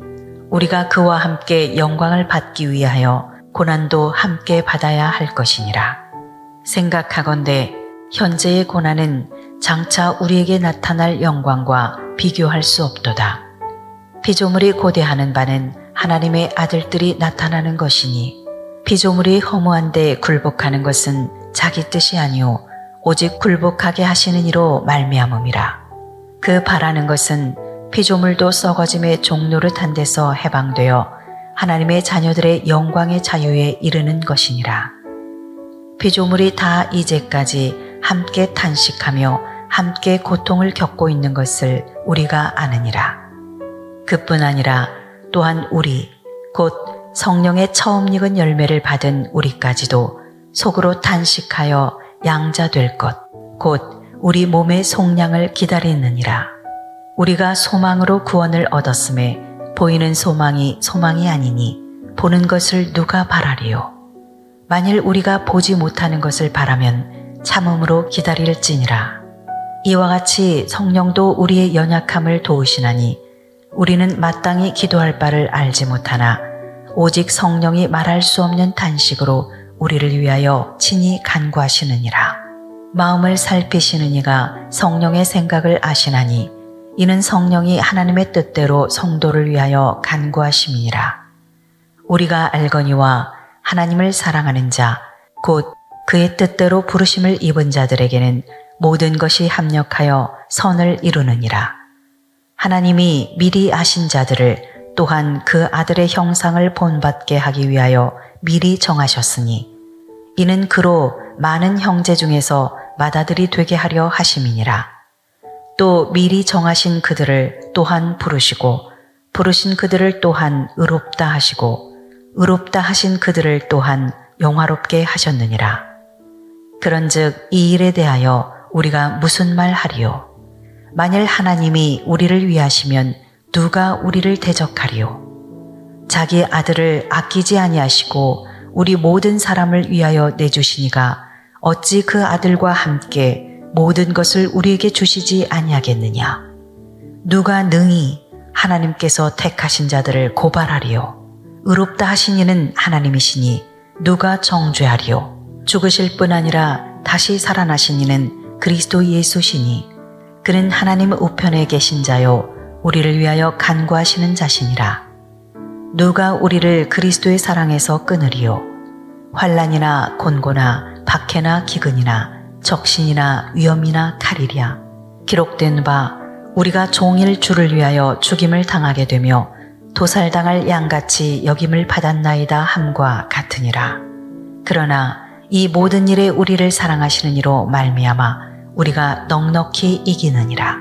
우리가 그와 함께 영광을 받기 위하여 고난도 함께 받아야 할 것이니라. 생각하건대 현재의 고난은 장차 우리에게 나타날 영광과 비교할 수 없도다. 피조물이 고대하는 바는 하나님의 아들들이 나타나는 것이니 피조물이 허무한데 굴복하는 것은 자기 뜻이 아니오 오직 굴복하게 하시는 이로 말미암음이라. 그 바라는 것은 피조물도 썩어짐의 종노릇한 데서 해방되어 하나님의 자녀들의 영광의 자유에 이르는 것이니라. 피조물이 다 이제까지 함께 탄식하며 함께 고통을 겪고 있는 것을 우리가 아느니라. 그뿐 아니라 또한 우리 곧 성령의 처음 익은 열매를 받은 우리까지도 속으로 탄식하여 양자될 것 곧 우리 몸의 속량을 기다리느니라. 우리가 소망으로 구원을 얻었음에 보이는 소망이 소망이 아니니 보는 것을 누가 바라리요. 만일 우리가 보지 못하는 것을 바라면 참음으로 기다릴지니라. 이와 같이 성령도 우리의 연약함을 도우시나니 우리는 마땅히 기도할 바를 알지 못하나 오직 성령이 말할 수 없는 탄식으로 우리를 위하여 친히 간구하시느니라. 마음을 살피시는 이가 성령의 생각을 아시나니 이는 성령이 하나님의 뜻대로 성도를 위하여 간구하심이니라. 우리가 알거니와 하나님을 사랑하는 자 곧 그의 뜻대로 부르심을 입은 자들에게는 모든 것이 합력하여 선을 이루느니라. 하나님이 미리 아신 자들을 또한 그 아들의 형상을 본받게 하기 위하여 미리 정하셨으니 이는 그로 많은 형제 중에서 맏아들이 되게 하려 하심이니라. 또 미리 정하신 그들을 또한 부르시고 부르신 그들을 또한 의롭다 하시고 의롭다 하신 그들을 또한 영화롭게 하셨느니라. 그런즉 이 일에 대하여 우리가 무슨 말 하리요? 만일 하나님이 우리를 위하시면 누가 우리를 대적하리요? 자기 아들을 아끼지 아니하시고 우리 모든 사람을 위하여 내주시니가 어찌 그 아들과 함께 모든 것을 우리에게 주시지 아니하겠느냐? 누가 능히 하나님께서 택하신 자들을 고발하리요? 의롭다 하신 이는 하나님이시니 누가 정죄하리요? 죽으실 뿐 아니라 다시 살아나신 이는 그리스도 예수시니 그는 하나님 우편에 계신 자요 우리를 위하여 간구하시는 자시니라. 누가 우리를 그리스도의 사랑에서 끊으리요? 환난이나 곤고나 박해나 기근이나 적신이나 위험이나 칼이랴. 기록된 바 우리가 종일 주를 위하여 죽임을 당하게 되며 도살당할 양같이 여김을 받았나이다 함과 같으니라. 그러나 이 모든 일에 우리를 사랑하시는 이로 말미암아 우리가 넉넉히 이기느니라.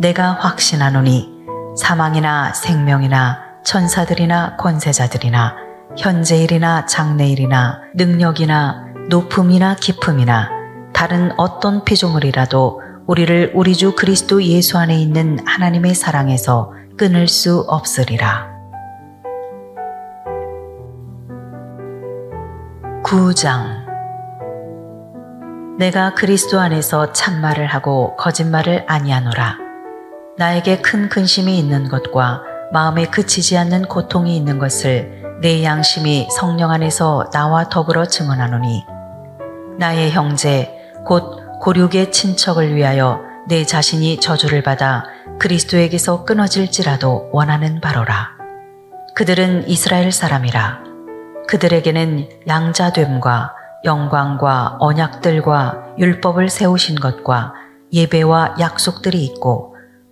내가 확신하노니 사망이나 생명이나 천사들이나 권세자들이나 현재일이나 장래일이나 능력이나 높음이나 깊음이나 다른 어떤 피조물이라도 우리를 우리 주 그리스도 예수 안에 있는 하나님의 사랑에서 끊을 수 없으리라. 9장. 내가 그리스도 안에서 참말을 하고 거짓말을 아니하노라. 나에게 큰 근심이 있는 것과 마음에 그치지 않는 고통이 있는 것을 내 양심이 성령 안에서 나와 더불어 증언하노니, 나의 형제 곧 고륙의 친척을 위하여 내 자신이 저주를 받아 그리스도에게서 끊어질지라도 원하는 바로라. 그들은 이스라엘 사람이라. 그들에게는 양자됨과 영광과 언약들과 율법을 세우신 것과 예배와 약속들이 있고,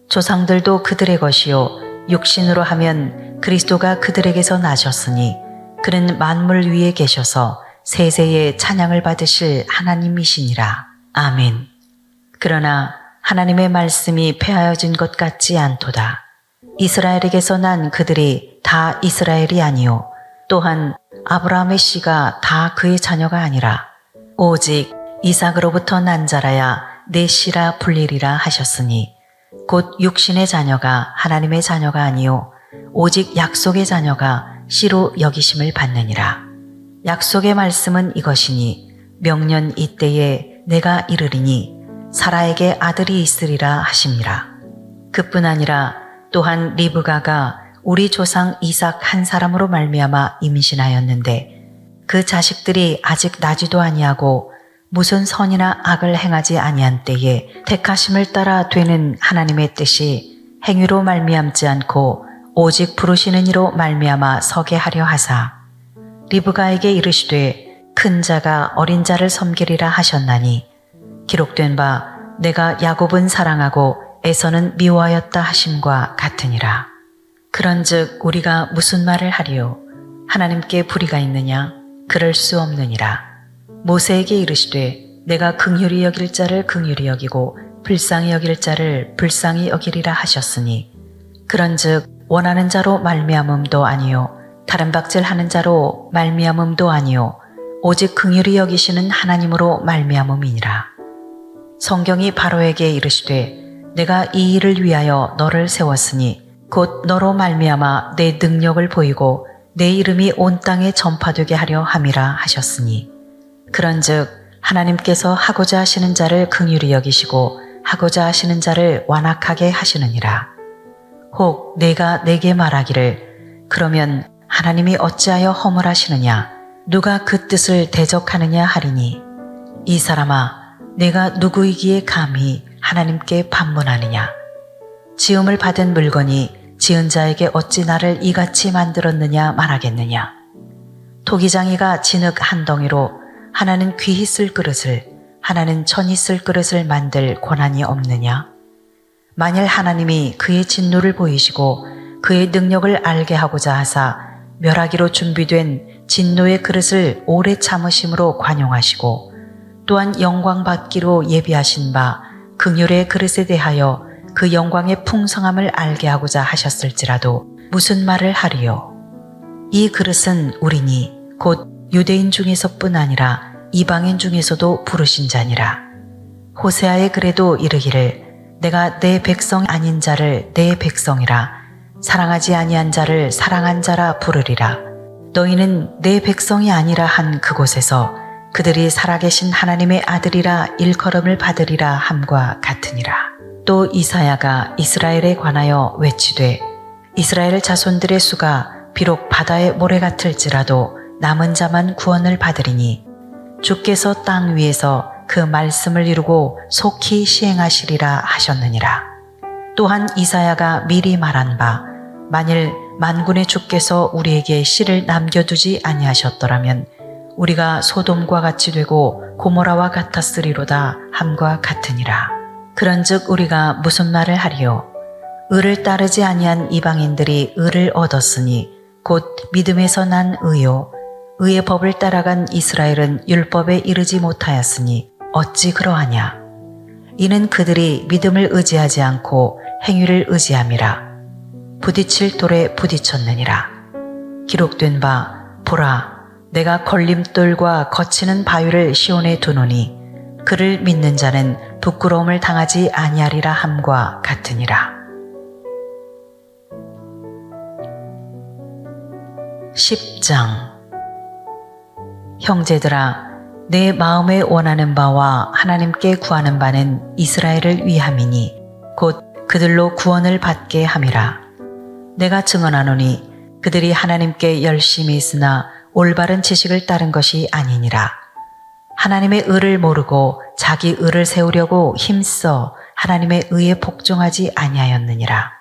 조상들도 그들의 것이요 육신으로 하면 그리스도가 그들에게서 나셨으니 그는 만물 위에 계셔서 세세의 찬양을 받으실 하나님이시니라. 아멘. 그러나 하나님의 말씀이 폐하여진 것 같지 않도다. 이스라엘에게서 난 그들이 다 이스라엘이 아니요 또한 아브라함의 씨가 다 그의 자녀가 아니라 오직 이삭으로부터 난 자라야 내 씨라 불리리라 하셨으니, 곧 육신의 자녀가 하나님의 자녀가 아니요 오직 약속의 자녀가 씨로 여기심을 받느니라. 약속의 말씀은 이것이니, 명년 이때에 내가 이르리니 사라에게 아들이 있으리라 하심이라. 그뿐 아니라 또한 리브가가 우리 조상 이삭 한 사람으로 말미암아 임신하였는데, 그 자식들이 아직 나지도 아니하고 무슨 선이나 악을 행하지 아니한 때에 택하심을 따라 되는 하나님의 뜻이 행위로 말미암지 않고 오직 부르시는 이로 말미암아 서게 하려 하사, 리브가에게 이르시되 큰 자가 어린 자를 섬기리라 하셨나니, 기록된 바 내가 야곱은 사랑하고 에서는 미워하였다 하심과 같으니라. 그런즉 우리가 무슨 말을 하리요? 하나님께 불의가 있느냐? 그럴 수 없느니라. 모세에게 이르시되 내가 긍휼히 여길 자를 긍휼히 여기고 불쌍히 여길 자를 불쌍히 여기리라 하셨으니, 그런즉 원하는 자로 말미암음도 아니요 다른 박질하는 자로 말미암음도 아니요 오직 긍휼히 여기시는 하나님으로 말미암음이니라. 성경이 바로에게 이르시되 내가 이 일을 위하여 너를 세웠으니 곧 너로 말미암아 내 능력을 보이고 내 이름이 온 땅에 전파되게 하려 함이라 하셨으니, 그런즉 하나님께서 하고자 하시는 자를 긍휼히 여기시고 하고자 하시는 자를 완악하게 하시느니라. 혹 내가 내게 말하기를 그러면 하나님이 어찌하여 허물하시느냐? 누가 그 뜻을 대적하느냐 하리니, 이 사람아 내가 누구이기에 감히 하나님께 반문하느냐? 지음을 받은 물건이 지은 자에게 어찌 나를 이같이 만들었느냐 말하겠느냐? 토기장이가 진흙 한 덩이로 하나는 귀히 쓸 그릇을 하나는 천히 쓸 그릇을 만들 권한이 없느냐? 만일 하나님이 그의 진노를 보이시고 그의 능력을 알게 하고자 하사 멸하기로 준비된 진노의 그릇을 오래 참으심으로 관용하시고, 또한 영광 받기로 예비하신 바 긍휼의 그릇에 대하여 그 영광의 풍성함을 알게 하고자 하셨을지라도 무슨 말을 하리요? 이 그릇은 우리니 곧 유대인 중에서뿐 아니라 이방인 중에서도 부르신 자니라. 호세아의 글에도 이르기를 내가 내 백성 아닌 자를 내 백성이라, 사랑하지 아니한 자를 사랑한 자라 부르리라. 너희는 내 백성이 아니라 한 그곳에서 그들이 살아계신 하나님의 아들이라 일컬음을 받으리라 함과 같으니라. 또 이사야가 이스라엘에 관하여 외치되 이스라엘 자손들의 수가 비록 바다의 모래 같을지라도 남은 자만 구원을 받으리니 주께서 땅 위에서 그 말씀을 이루고 속히 시행하시리라 하셨느니라. 또한 이사야가 미리 말한 바 만일 만군의 주께서 우리에게 씨를 남겨두지 아니하셨더라면 우리가 소돔과 같이 되고 고모라와 같았으리로다 함과 같으니라. 그런즉 우리가 무슨 말을 하리요? 의를 따르지 아니한 이방인들이 의를 얻었으니 곧 믿음에서 난 의요 의의 법을 따라간 이스라엘은 율법에 이르지 못하였으니 어찌 그러하냐? 이는 그들이 믿음을 의지하지 않고 행위를 의지함이라. 부딪힐 돌에 부딪혔느니라. 기록된 바 보라, 내가 걸림돌과 거치는 바위를 시온에 두노니 그를 믿는 자는 부끄러움을 당하지 아니하리라 함과 같으니라. 10장. 형제들아, 내 마음에 원하는 바와 하나님께 구하는 바는 이스라엘을 위함이니 곧 그들로 구원을 받게 함이라. 내가 증언하노니 그들이 하나님께 열심히 있으나 올바른 지식을 따른 것이 아니니라. 하나님의 의를 모르고 자기 의를 세우려고 힘써 하나님의 의에 복종하지 아니하였느니라.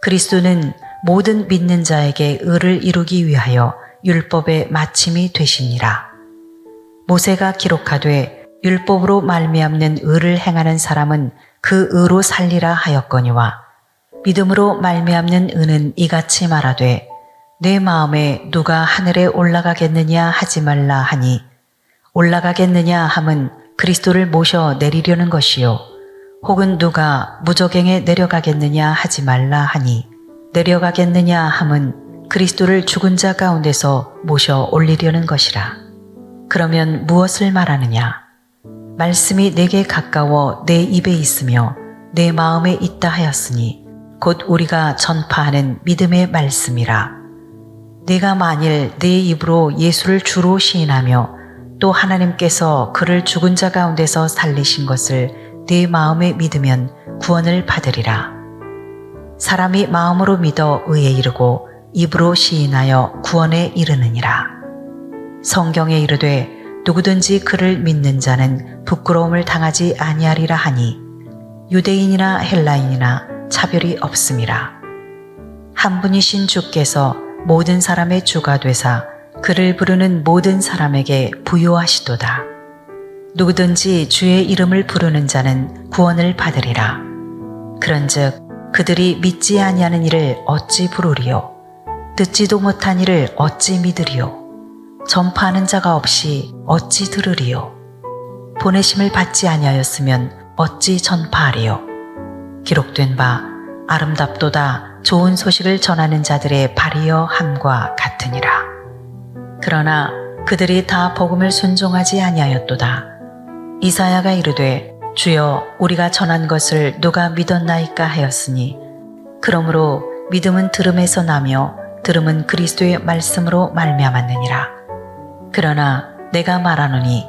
그리스도는 모든 믿는 자에게 의를 이루기 위하여 율법의 마침이 되시니라. 모세가 기록하되 율법으로 말미암는 의를 행하는 사람은 그 의로 살리라 하였거니와 믿음으로 말미암는 의는 이같이 말하되 내 마음에 누가 하늘에 올라가겠느냐 하지 말라 하니 올라가겠느냐 함은 그리스도를 모셔 내리려는 것이요 혹은 누가 무저갱에 내려가겠느냐 하지 말라 하니 내려가겠느냐 함은 그리스도를 죽은 자 가운데서 모셔 올리려는 것이라. 그러면 무엇을 말하느냐? 말씀이 내게 가까워 내 입에 있으며 내 마음에 있다 하였으니 곧 우리가 전파하는 믿음의 말씀이라. 내가 만일 내 입으로 예수를 주로 시인하며 또 하나님께서 그를 죽은 자 가운데서 살리신 것을 내 마음에 믿으면 구원을 받으리라. 사람이 마음으로 믿어 의에 이르고 입으로 시인하여 구원에 이르느니라. 성경에 이르되 누구든지 그를 믿는 자는 부끄러움을 당하지 아니하리라 하니 유대인이나 헬라인이나 차별이 없음이라. 한 분이신 주께서 모든 사람의 주가 되사 그를 부르는 모든 사람에게 부요하시도다. 누구든지 주의 이름을 부르는 자는 구원을 받으리라. 그런즉 그들이 믿지 아니하는 이를 어찌 부르리요? 듣지도 못한 이를 어찌 믿으리요? 전파하는 자가 없이 어찌 들으리요? 보내심을 받지 아니하였으면 어찌 전파하리요? 기록된 바 아름답도다 좋은 소식을 전하는 자들의 발이여 함과 같으니라. 그러나 그들이 다 복음을 순종하지 아니하였도다. 이사야가 이르되 주여 우리가 전한 것을 누가 믿었나이까 하였으니 그러므로 믿음은 들음에서 나며 들음은 그리스도의 말씀으로 말미암았느니라. 그러나 내가 말하노니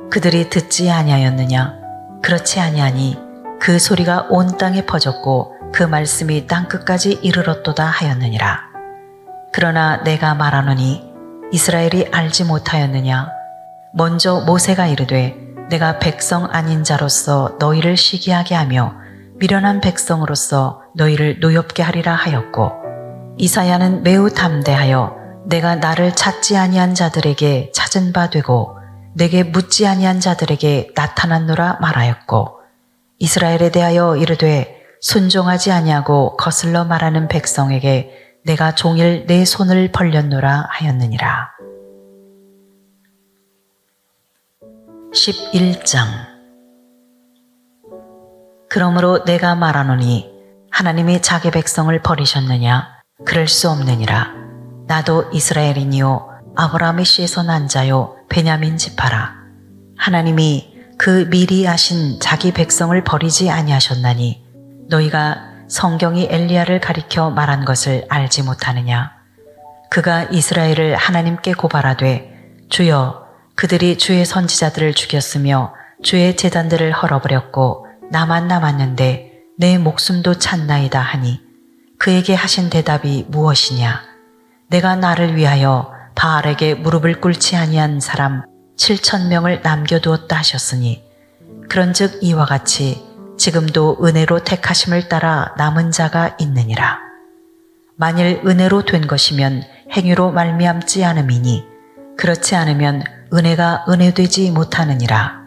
그들이 듣지 아니하였느냐? 그렇지 아니하니 그 소리가 온 땅에 퍼졌고 그 말씀이 땅끝까지 이르렀도다 하였느니라. 그러나 내가 말하노니 이스라엘이 알지 못하였느냐? 먼저 모세가 이르되 내가 백성 아닌 자로서 너희를 시기하게 하며 미련한 백성으로서 너희를 노엽게 하리라 하였고 이사야는 매우 담대하여 내가 나를 찾지 아니한 자들에게 찾은 바 되고 내게 묻지 아니한 자들에게 나타났노라 말하였고 이스라엘에 대하여 이르되 순종하지 아니하고 거슬러 말하는 백성에게 내가 종일 내 손을 벌렸노라 하였느니라. 11장. 그러므로 내가 말하노니 하나님이 자기 백성을 버리셨느냐? 그럴 수 없느니라. 나도 이스라엘이니요 아브라함의 씨에서 난 자요 베냐민 지파라. 하나님이 그 미리 아신 자기 백성을 버리지 아니하셨나니 너희가 성경이 엘리야를 가리켜 말한 것을 알지 못하느냐? 그가 이스라엘을 하나님께 고발하되 주여 그들이 주의 선지자들을 죽였으며 주의 제단들을 헐어버렸고 나만 남았는데 내 목숨도 찼나이다 하니 그에게 하신 대답이 무엇이냐? 내가 나를 위하여 바알에게 무릎을 꿇지 아니한 사람 7,000명을 남겨두었다 하셨으니 그런즉 이와 같이 지금도 은혜로 택하심을 따라 남은 자가 있느니라. 만일 은혜로 된 것이면 행위로 말미암지 않음이니 그렇지 않으면 은혜가 은혜되지 못하느니라.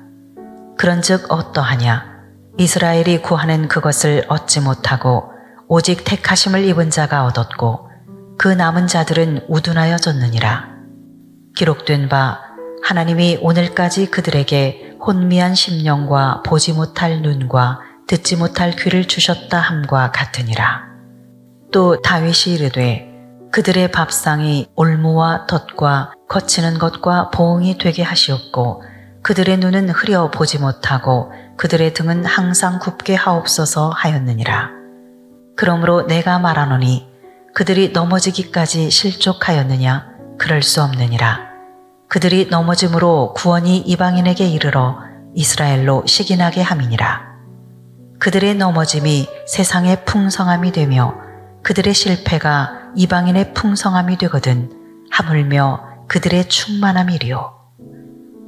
그런즉 어떠하냐? 이스라엘이 구하는 그것을 얻지 못하고 오직 택하심을 입은 자가 얻었고 그 남은 자들은 우둔하여졌느니라. 기록된 바 하나님이 오늘까지 그들에게 혼미한 심령과 보지 못할 눈과 듣지 못할 귀를 주셨다 함과 같으니라. 또 다윗이 이르되 그들의 밥상이 올무와 덫과 거치는 것과 보응이 되게 하시옵고 그들의 눈은 흐려 보지 못하고 그들의 등은 항상 굽게 하옵소서 하였느니라. 그러므로 내가 말하노니 그들이 넘어지기까지 실족하였느냐? 그럴 수 없느니라. 그들이 넘어짐으로 구원이 이방인에게 이르러 이스라엘로 시기나게 함이니라. 그들의 넘어짐이 세상의 풍성함이 되며 그들의 실패가 이방인의 풍성함이 되거든 하물며 그들의 충만함이리요.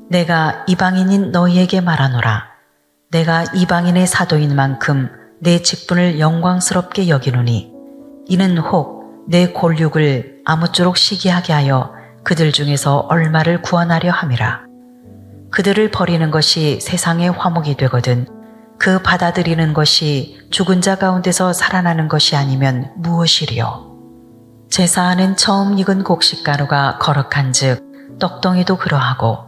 내가 이방인인 너희에게 말하노라. 내가 이방인의 사도인 만큼 내 직분을 영광스럽게 여기노니 이는 혹 내 골육을 아무쪼록 시기하게 하여 그들 중에서 얼마를 구원하려 함이라. 그들을 버리는 것이 세상의 화목이 되거든 그 받아들이는 것이 죽은 자 가운데서 살아나는 것이 아니면 무엇이리요. 제사하는 처음 익은 곡식가루가 거룩한즉 떡덩이도 그러하고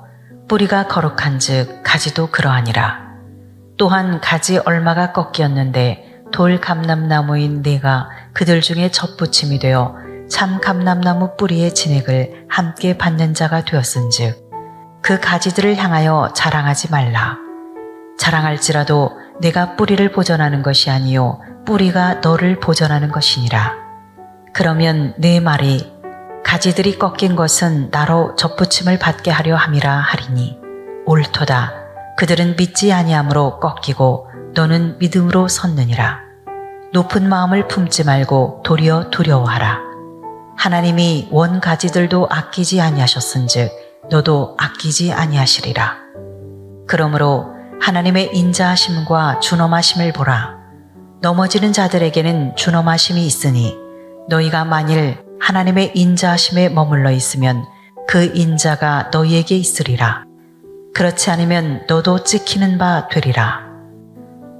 뿌리가 거룩한즉 가지도 그러하니라. 또한 가지 얼마가 꺾였는데 돌 감람나무인 내가 그들 중에 젖붙임이 되어 참 감람나무 뿌리의 진액을 함께 받는 자가 되었은즉 그 가지들을 향하여 자랑하지 말라. 자랑할지라도 내가 뿌리를 보전하는 것이 아니요 뿌리가 너를 보전하는 것이니라. 그러면 내 말이 가지들이 꺾인 것은 나로 젖붙임을 받게 하려 함이라 하리니 옳도다. 그들은 믿지 아니함으로 꺾이고 너는 믿음으로 섰느니라. 높은 마음을 품지 말고 도리어 두려워하라. 하나님이 원 가지들도 아끼지 아니하셨은즉 너도 아끼지 아니하시리라. 그러므로 하나님의 인자하심과 준엄하심을 보라. 넘어지는 자들에게는 준엄하심이 있으니 너희가 만일 하나님의 인자하심에 머물러 있으면 그 인자가 너희에게 있으리라. 그렇지 않으면 너도 찍히는 바 되리라.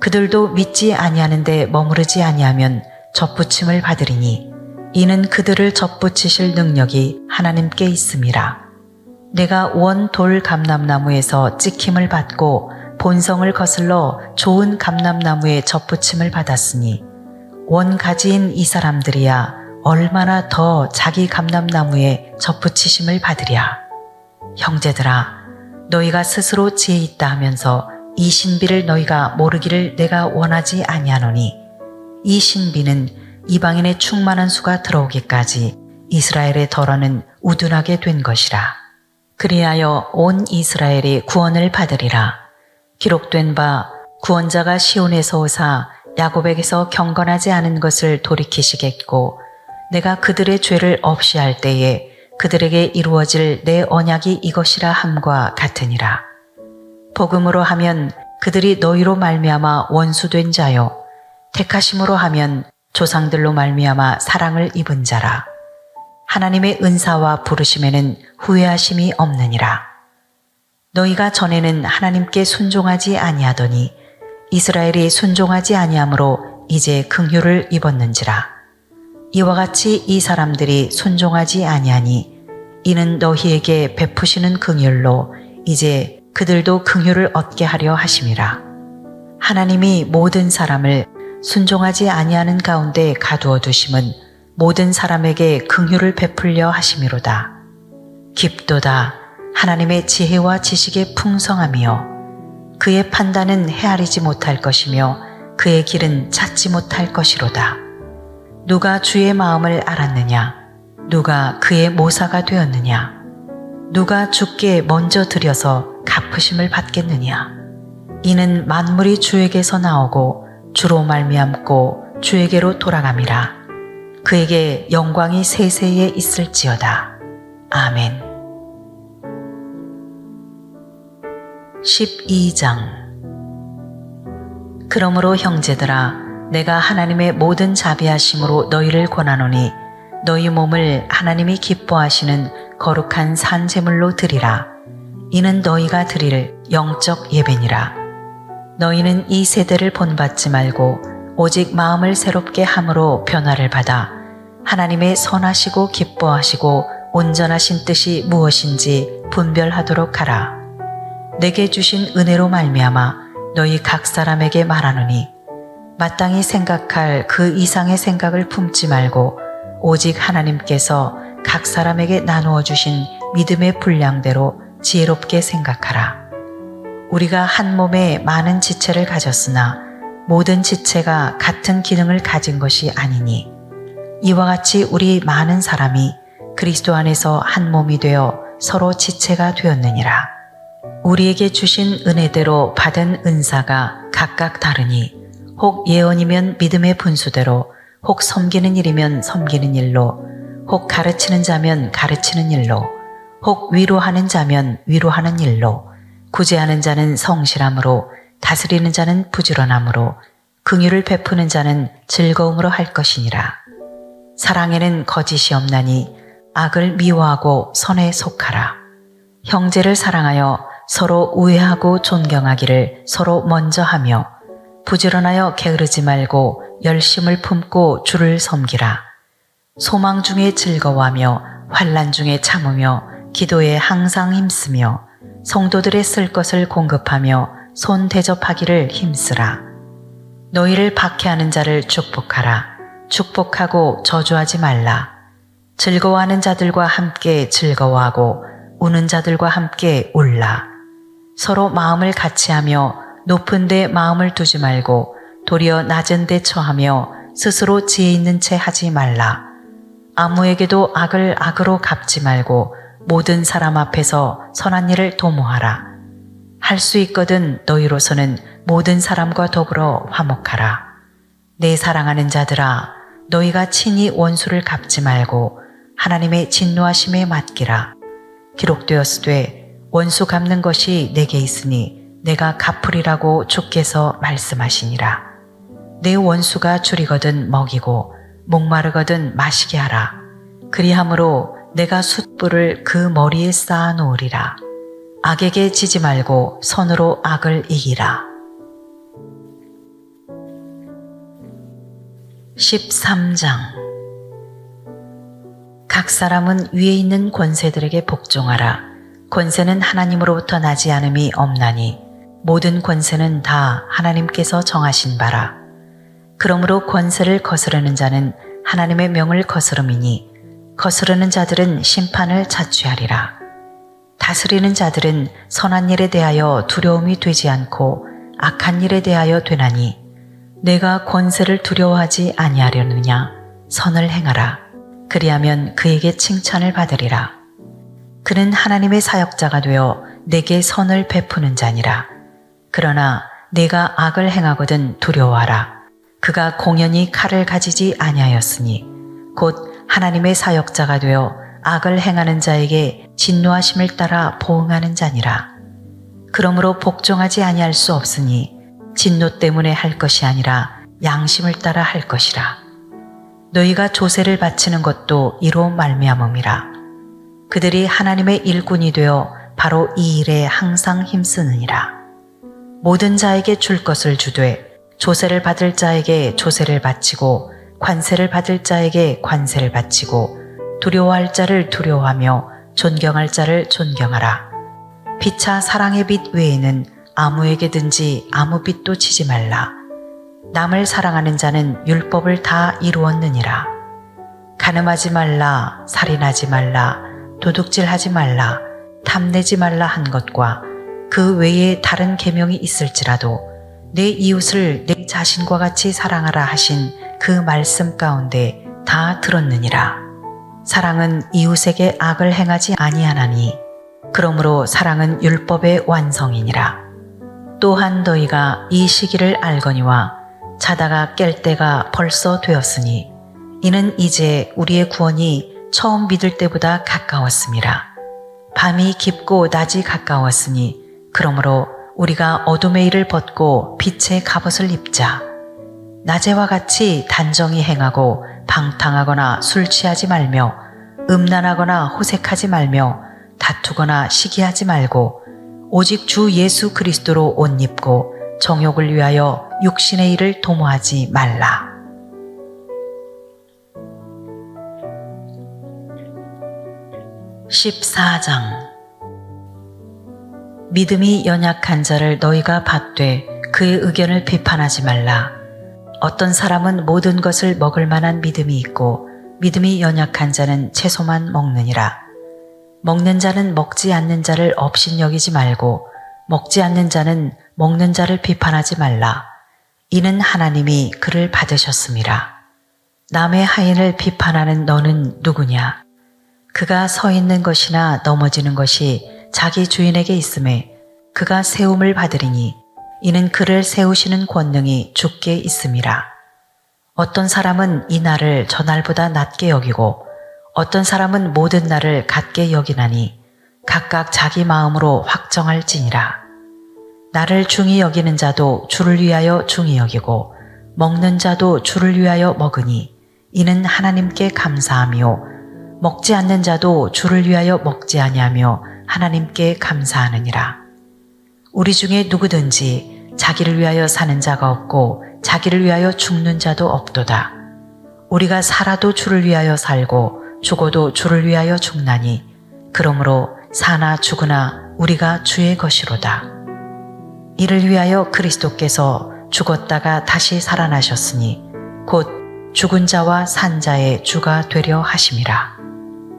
그들도 믿지 아니하는데 머무르지 아니하면 젖붙임을 받으리니 이는 그들을 젖붙이실 능력이 하나님께 있음이라. 내가 원 돌 감람나무에서 찍힘을 받고 본성을 거슬러 좋은 감람나무에 젖붙임을 받았으니 원 가지인 이 사람들이야 얼마나 더 자기 감람나무에 젖붙이심을 받으랴. 형제들아, 너희가 스스로 지혜 있다 하면서 이 신비를 너희가 모르기를 내가 원하지 아니하노니 이 신비는 이방인의 충만한 수가 들어오기까지 이스라엘의 덜어는 우둔하게 된 것이라. 그리하여 온 이스라엘이 구원을 받으리라. 기록된 바 구원자가 시온에서 오사 야곱에게서 경건하지 않은 것을 돌이키시겠고 내가 그들의 죄를 없이 할 때에 그들에게 이루어질 내 언약이 이것이라 함과 같으니라. 복음으로 하면 그들이 너희로 말미암아 원수된 자요 택하심으로 하면 조상들로 말미암아 사랑을 입은 자라. 하나님의 은사와 부르심에는 후회하심이 없느니라. 너희가 전에는 하나님께 순종하지 아니하더니 이스라엘이 순종하지 아니하므로 이제 긍휼을 입었는지라. 이와 같이 이 사람들이 순종하지 아니하니 이는 너희에게 베푸시는 긍휼로 이제 그들도 긍휼을 얻게 하려 하심이라. 하나님이 모든 사람을 순종하지 아니하는 가운데 가두어 두심은 모든 사람에게 긍휼을 베풀려 하심이로다. 깊도다. 하나님의 지혜와 지식의 풍성함이요 그의 판단은 헤아리지 못할 것이며 그의 길은 찾지 못할 것이로다. 누가 주의 마음을 알았느냐? 누가 그의 모사가 되었느냐? 누가 주께 먼저 드려서 갚으심을 받겠느냐? 이는 만물이 주에게서 나오고 주로 말미암고 주에게로 돌아감이라. 그에게 영광이 세세에 있을지어다. 아멘. 12장. 그러므로 형제들아, 내가 하나님의 모든 자비하심으로 너희를 권하노니 너희 몸을 하나님이 기뻐하시는 거룩한 산 제물로 드리라. 이는 너희가 드릴 영적 예배니라. 너희는 이 세대를 본받지 말고 오직 마음을 새롭게 함으로 변화를 받아 하나님의 선하시고 기뻐하시고 온전하신 뜻이 무엇인지 분별하도록 하라. 내게 주신 은혜로 말미암아 너희 각 사람에게 말하노니 마땅히 생각할 그 이상의 생각을 품지 말고 오직 하나님께서 각 사람에게 나누어 주신 믿음의 분량대로 지혜롭게 생각하라. 우리가 한 몸에 많은 지체를 가졌으나 모든 지체가 같은 기능을 가진 것이 아니니 이와 같이 우리 많은 사람이 그리스도 안에서 한 몸이 되어 서로 지체가 되었느니라. 우리에게 주신 은혜대로 받은 은사가 각각 다르니 혹 예언이면 믿음의 분수대로, 혹 섬기는 일이면 섬기는 일로, 혹 가르치는 자면 가르치는 일로, 혹 위로하는 자면 위로하는 일로, 구제하는 자는 성실함으로, 다스리는 자는 부지런함으로, 긍휼을 베푸는 자는 즐거움으로 할 것이니라. 사랑에는 거짓이 없나니 악을 미워하고 선에 속하라. 형제를 사랑하여 서로 우애하고 존경하기를 서로 먼저 하며 부지런하여 게으르지 말고 열심을 품고 주를 섬기라. 소망 중에 즐거워하며 환난 중에 참으며 기도에 항상 힘쓰며 성도들의 쓸 것을 공급하며 손 대접하기를 힘쓰라. 너희를 박해하는 자를 축복하라. 축복하고 저주하지 말라. 즐거워하는 자들과 함께 즐거워하고 우는 자들과 함께 울라. 서로 마음을 같이하며 높은 데 마음을 두지 말고 도리어 낮은 데 처하며 스스로 지혜 있는 채 하지 말라. 아무에게도 악을 악으로 갚지 말고 모든 사람 앞에서 선한 일을 도모하라. 할 수 있거든 너희로서는 모든 사람과 더불어 화목하라. 내 사랑하는 자들아, 너희가 친히 원수를 갚지 말고 하나님의 진노하심에 맡기라. 기록되었으되 원수 갚는 것이 내게 있으니 내가 갚으리라고 주께서 말씀하시니라. 내 원수가 줄이거든 먹이고 목마르거든 마시게 하라. 그리함으로 내가 숯불을 그 머리에 쌓아 놓으리라. 악에게 지지 말고 선으로 악을 이기라. 13장. 각 사람은 위에 있는 권세들에게 복종하라. 권세는 하나님으로부터 나지 않음이 없나니 모든 권세는 다 하나님께서 정하신 바라. 그러므로 권세를 거스르는 자는 하나님의 명을 거스름이니 거스르는 자들은 심판을 자취하리라. 다스리는 자들은 선한 일에 대하여 두려움이 되지 않고 악한 일에 대하여 되나니 내가 권세를 두려워하지 아니하려느냐. 선을 행하라. 그리하면 그에게 칭찬을 받으리라. 그는 하나님의 사역자가 되어 내게 선을 베푸는 자니라. 그러나 내가 악을 행하거든 두려워하라. 그가 공연히 칼을 가지지 아니하였으니 곧 하나님의 사역자가 되어 악을 행하는 자에게 진노하심을 따라 보응하는 자니라. 그러므로 복종하지 아니할 수 없으니 진노 때문에 할 것이 아니라 양심을 따라 할 것이라. 너희가 조세를 바치는 것도 이로 말미암음이라. 그들이 하나님의 일꾼이 되어 바로 이 일에 항상 힘쓰느니라. 모든 자에게 줄 것을 주되 조세를 받을 자에게 조세를 바치고 관세를 받을 자에게 관세를 바치고 두려워할 자를 두려워하며 존경할 자를 존경하라. 피차 사랑의 빛 외에는 아무에게든지 아무 빛도 치지 말라. 남을 사랑하는 자는 율법을 다 이루었느니라. 간음하지 말라, 살인하지 말라, 도둑질하지 말라, 탐내지 말라 한 것과 그 외에 다른 계명이 있을지라도 내 이웃을 내 자신과 같이 사랑하라 하신 그 말씀 가운데 다 들었느니라. 사랑은 이웃에게 악을 행하지 아니하나니 그러므로 사랑은 율법의 완성이니라. 또한 너희가 이 시기를 알거니와 자다가 깰 때가 벌써 되었으니 이는 이제 우리의 구원이 처음 믿을 때보다 가까웠음이라. 밤이 깊고 낮이 가까웠으니 그러므로 우리가 어둠의 일을 벗고 빛의 갑옷을 입자. 낮에와 같이 단정히 행하고 방탕하거나 술 취하지 말며 음란하거나 호색하지 말며 다투거나 시기하지 말고 오직 주 예수 그리스도로 옷 입고 정욕을 위하여 육신의 일을 도모하지 말라. (14장) 믿음이 연약한 자를 너희가 받되 그의 의견을 비판하지 말라. 어떤 사람은 모든 것을 먹을 만한 믿음이 있고 믿음이 연약한 자는 채소만 먹느니라. 먹는 자는 먹지 않는 자를 업신여기지 말고 먹지 않는 자는 먹는 자를 비판하지 말라. 이는 하나님이 그를 받으셨음이라. 남의 하인을 비판하는 너는 누구냐? 그가 서 있는 것이나 넘어지는 것이 자기 주인에게 있음에 그가 세움을 받으리니 이는 그를 세우시는 권능이 주께 있음이라. 어떤 사람은 이 날을 저 날보다 낮게 여기고 어떤 사람은 모든 날을 같게 여기나니 각각 자기 마음으로 확정할지니라. 나를 중히 여기는 자도 주를 위하여 중히 여기고 먹는 자도 주를 위하여 먹으니 이는 하나님께 감사하며 먹지 않는 자도 주를 위하여 먹지 아니하며 하나님께 감사하느니라. 우리 중에 누구든지 자기를 위하여 사는 자가 없고 자기를 위하여 죽는 자도 없도다. 우리가 살아도 주를 위하여 살고 죽어도 주를 위하여 죽나니 그러므로 사나 죽으나 우리가 주의 것이로다. 이를 위하여 그리스도께서 죽었다가 다시 살아나셨으니 곧 죽은 자와 산 자의 주가 되려 하심이라.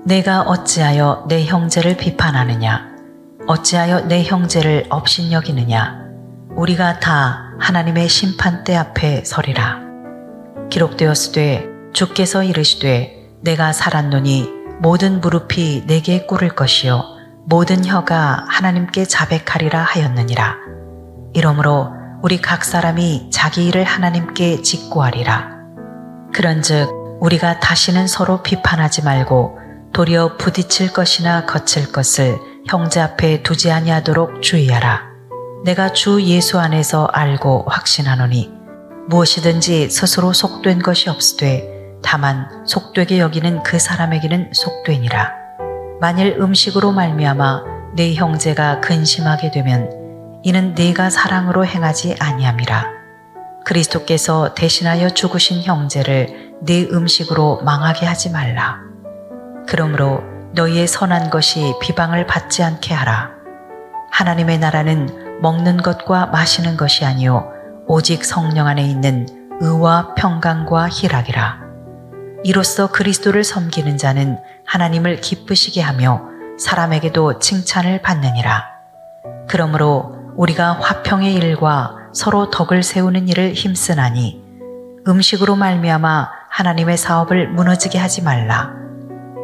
내가 어찌하여 내 형제를 비판하느냐? 어찌하여 내 형제를 업신여기느냐? 우리가 다 하나님의 심판대 앞에 서리라. 기록되었으되 주께서 이르시되 내가 살았노니 모든 무릎이 내게 꿇을 것이요 모든 혀가 하나님께 자백하리라 하였느니라. 이러므로 우리 각 사람이 자기 일을 하나님께 직고하리라. 그런즉 우리가 다시는 서로 비판하지 말고 도리어 부딪힐 것이나 거칠 것을 형제 앞에 두지 아니하도록 주의하라. 내가 주 예수 안에서 알고 확신하노니 무엇이든지 스스로 속된 것이 없으되 다만 속되게 여기는 그 사람에게는 속되니라. 만일 음식으로 말미암아 네 형제가 근심하게 되면 이는 네가 사랑으로 행하지 아니함이라. 그리스도께서 대신하여 죽으신 형제를 네 음식으로 망하게 하지 말라. 그러므로 너희의 선한 것이 비방을 받지 않게 하라. 하나님의 나라는 먹는 것과 마시는 것이 아니요 오직 성령 안에 있는 의와 평강과 희락이라. 이로써 그리스도를 섬기는 자는 하나님을 기쁘시게 하며 사람에게도 칭찬을 받느니라. 그러므로 우리가 화평의 일과 서로 덕을 세우는 일을 힘쓰나니 음식으로 말미암아 하나님의 사업을 무너지게 하지 말라.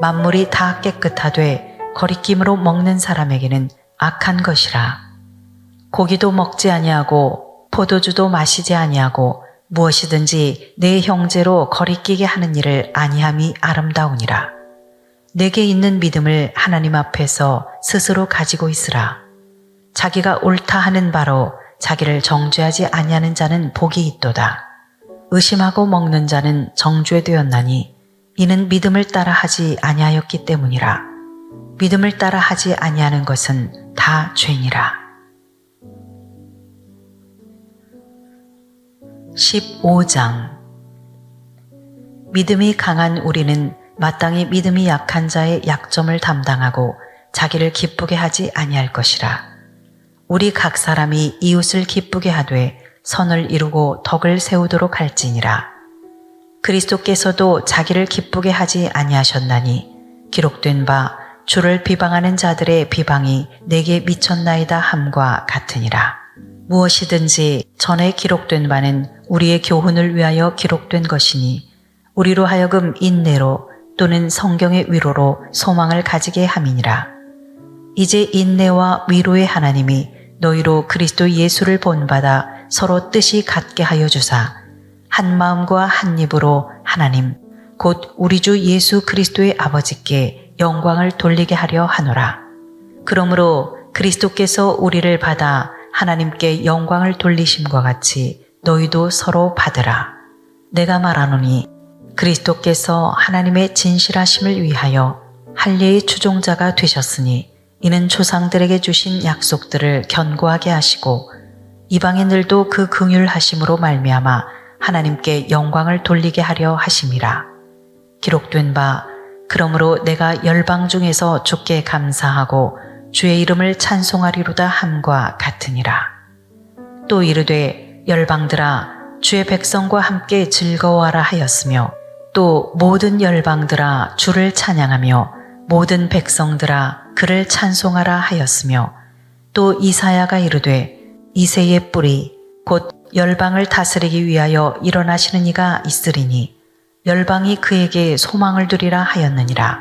만물이 다 깨끗하되 거리낌으로 먹는 사람에게는 악한 것이라. 고기도 먹지 아니하고 포도주도 마시지 아니하고 무엇이든지 내 형제로 거리끼게 하는 일을 아니함이 아름다우니라. 내게 있는 믿음을 하나님 앞에서 스스로 가지고 있으라. 자기가 옳다 하는 바로 자기를 정죄하지 아니하는 자는 복이 있도다. 의심하고 먹는 자는 정죄되었나니 이는 믿음을 따라 하지 아니하였기 때문이라. 믿음을 따라 하지 아니하는 것은 다 죄니라. 15장. 믿음이 강한 우리는 마땅히 믿음이 약한 자의 약점을 담당하고 자기를 기쁘게 하지 아니할 것이라. 우리 각 사람이 이웃을 기쁘게 하되 선을 이루고 덕을 세우도록 할지니라. 그리스도께서도 자기를 기쁘게 하지 아니하셨나니 기록된 바 주를 비방하는 자들의 비방이 내게 미쳤나이다 함과 같으니라. 무엇이든지 전에 기록된 바는 우리의 교훈을 위하여 기록된 것이니 우리로 하여금 인내로 또는 성경의 위로로 소망을 가지게 함이니라. 이제 인내와 위로의 하나님이 너희로 그리스도 예수를 본받아 서로 뜻이 같게 하여 주사 한 마음과 한 입으로 하나님 곧 우리 주 예수 그리스도의 아버지께 영광을 돌리게 하려 하노라. 그러므로 그리스도께서 우리를 받아 하나님께 영광을 돌리심과 같이 너희도 서로 받으라. 내가 말하노니 그리스도께서 하나님의 진실하심을 위하여 할례의 추종자가 되셨으니 이는 조상들에게 주신 약속들을 견고하게 하시고 이방인들도 그 긍휼하심으로 말미암아 하나님께 영광을 돌리게 하려 하심이라. 기록된 바 그러므로 내가 열방 중에서 주께 감사하고 주의 이름을 찬송하리로다 함과 같으니라. 또 이르되 열방들아 주의 백성과 함께 즐거워하라 하였으며 또 모든 열방들아 주를 찬양하며 모든 백성들아 그를 찬송하라 하였으며 또 이사야가 이르되 이새의 뿌리 곧 열방을 다스리기 위하여 일어나시는 이가 있으리니 열방이 그에게 소망을 두리라 하였느니라.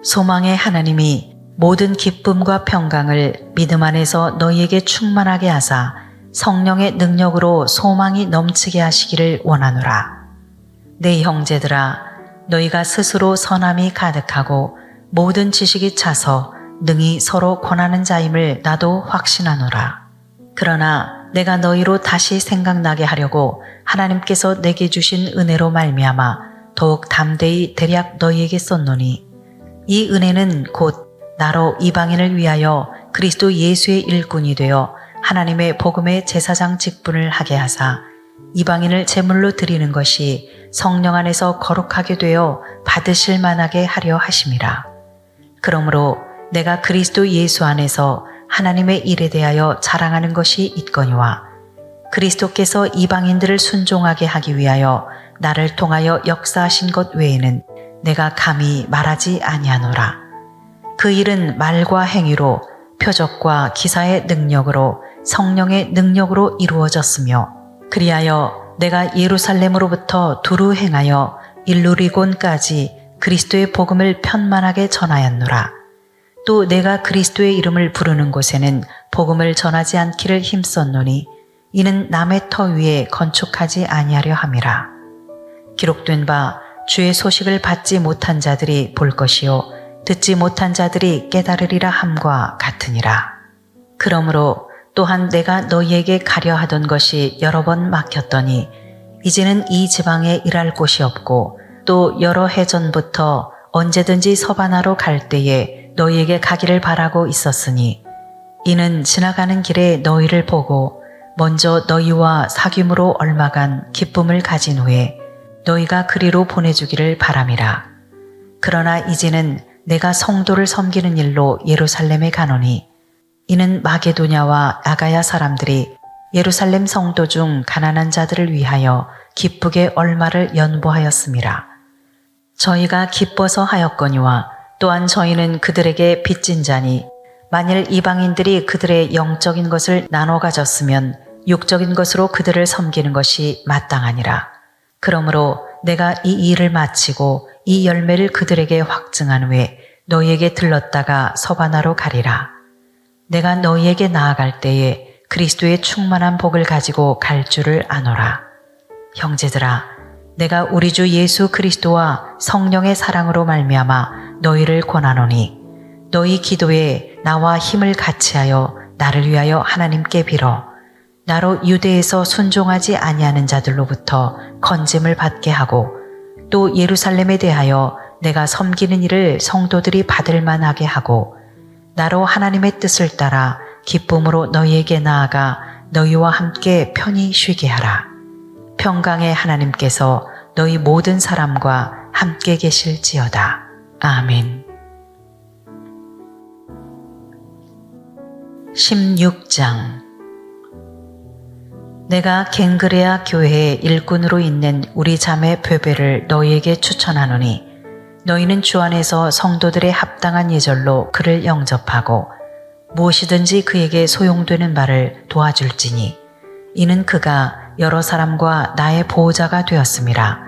소망의 하나님이 모든 기쁨과 평강을 믿음 안에서 너희에게 충만하게 하사 성령의 능력으로 소망이 넘치게 하시기를 원하노라. 내 형제들아 너희가 스스로 선함이 가득하고 모든 지식이 차서 능히 서로 권하는 자임을 나도 확신하노라. 그러나 내가 너희로 다시 생각나게 하려고 하나님께서 내게 주신 은혜로 말미암아 더욱 담대히 대략 너희에게 썼노니 이 은혜는 곧 나로 이방인을 위하여 그리스도 예수의 일꾼이 되어 하나님의 복음의 제사장 직분을 하게 하사 이방인을 제물로 드리는 것이 성령 안에서 거룩하게 되어 받으실 만하게 하려 하심이라. 그러므로 내가 그리스도 예수 안에서 하나님의 일에 대하여 자랑하는 것이 있거니와 그리스도께서 이방인들을 순종하게 하기 위하여 나를 통하여 역사하신 것 외에는 내가 감히 말하지 아니하노라. 그 일은 말과 행위로 표적과 기사의 능력으로 성령의 능력으로 이루어졌으며 그리하여 내가 예루살렘으로부터 두루 행하여 일루리곤까지 그리스도의 복음을 편만하게 전하였노라. 또 내가 그리스도의 이름을 부르는 곳에는 복음을 전하지 않기를 힘썼노니 이는 남의 터 위에 건축하지 아니하려 함이라. 기록된 바 주의 소식을 받지 못한 자들이 볼 것이요 듣지 못한 자들이 깨달으리라 함과 같으니라. 그러므로 또한 내가 너희에게 가려 하던 것이 여러 번 막혔더니 이제는 이 지방에 일할 곳이 없고 또 여러 해 전부터 언제든지 서바나로 갈 때에 너희에게 가기를 바라고 있었으니 이는 지나가는 길에 너희를 보고 먼저 너희와 사귐으로 얼마간 기쁨을 가진 후에 너희가 그리로 보내주기를 바람이라. 그러나 이제는 내가 성도를 섬기는 일로 예루살렘에 가노니 이는 마게도냐와 아가야 사람들이 예루살렘 성도 중 가난한 자들을 위하여 기쁘게 얼마를 연보하였음이라. 저희가 기뻐서 하였거니와 또한 저희는 그들에게 빚진 자니 만일 이방인들이 그들의 영적인 것을 나눠 가졌으면 육적인 것으로 그들을 섬기는 것이 마땅하니라. 그러므로 내가 이 일을 마치고 이 열매를 그들에게 확증한 후에 너희에게 들렀다가 서바나로 가리라. 내가 너희에게 나아갈 때에 그리스도의 충만한 복을 가지고 갈 줄을 아노라. 형제들아, 내가 우리 주 예수 그리스도와 성령의 사랑으로 말미암아 너희를 권하노니 너희 기도에 나와 힘을 같이하여 나를 위하여 하나님께 빌어 나로 유대에서 순종하지 아니하는 자들로부터 건짐을 받게 하고 또 예루살렘에 대하여 내가 섬기는 일을 성도들이 받을 만하게 하고 나로 하나님의 뜻을 따라 기쁨으로 너희에게 나아가 너희와 함께 편히 쉬게 하라. 평강의 하나님께서 너희 모든 사람과 함께 계실지어다. 아멘. 16장. 내가 갱그레아 교회의 일꾼으로 있는 우리 자매 베베를 너희에게 추천하노니 너희는 주 안에서 성도들의 합당한 예절로 그를 영접하고 무엇이든지 그에게 소용되는 바를 도와줄지니 이는 그가 여러 사람과 나의 보호자가 되었음이라.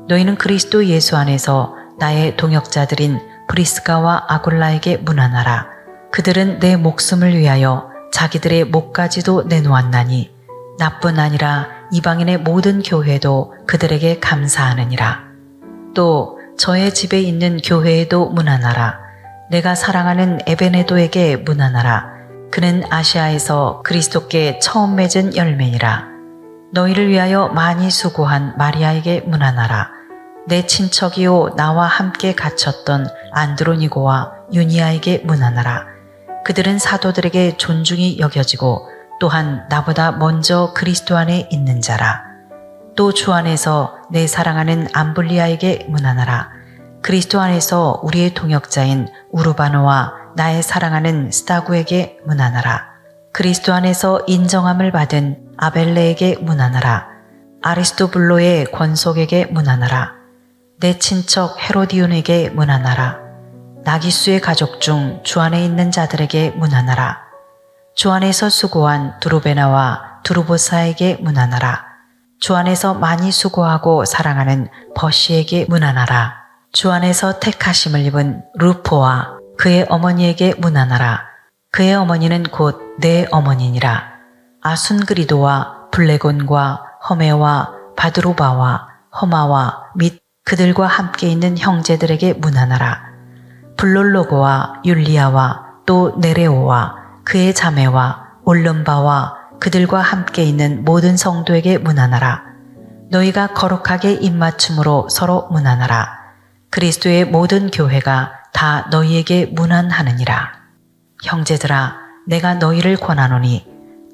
너희는 그리스도 예수 안에서 나의 동역자들인 브리스가와 아굴라에게 문안하라. 그들은 내 목숨을 위하여 자기들의 목까지도 내놓았나니 나뿐 아니라 이방인의 모든 교회도 그들에게 감사하느니라. 또 저의 집에 있는 교회에도 문안하라. 내가 사랑하는 에베네도에게 문안하라. 그는 아시아에서 그리스도께 처음 맺은 열매니라. 너희를 위하여 많이 수고한 마리아에게 문안하라. 내 친척이요 나와 함께 갇혔던 안드로니고와 유니아에게 문안하라. 그들은 사도들에게 존중이 여겨지고 또한 나보다 먼저 그리스도 안에 있는 자라. 또 주 안에서 내 사랑하는 암블리아에게 문안하라. 그리스도 안에서 우리의 동역자인 우르바노와 나의 사랑하는 스타구에게 문안하라. 그리스도 안에서 인정함을 받은 아벨레에게 문안하라. 아리스토블로의 권속에게 문안하라. 내 친척 헤로디온에게 문안하라. 나기수의 가족 중 주 안에 있는 자들에게 문안하라. 주 안에서 수고한 두루베나와 두루보사에게 문안하라. 주 안에서 많이 수고하고 사랑하는 버시에게 문안하라. 주 안에서 택하심을 입은 루포와 그의 어머니에게 문안하라. 그의 어머니는 곧 내 어머니니라. 아순그리도와 블레곤과 허메와 바드로바와 허마와 및 그들과 함께 있는 형제들에게 문안하라. 블롤로고와 율리아와 또 네레오와 그의 자매와 올름바와 그들과 함께 있는 모든 성도에게 문안하라. 너희가 거룩하게 입맞춤으로 서로 문안하라. 그리스도의 모든 교회가 다 너희에게 문안하느니라. 형제들아, 내가 너희를 권하노니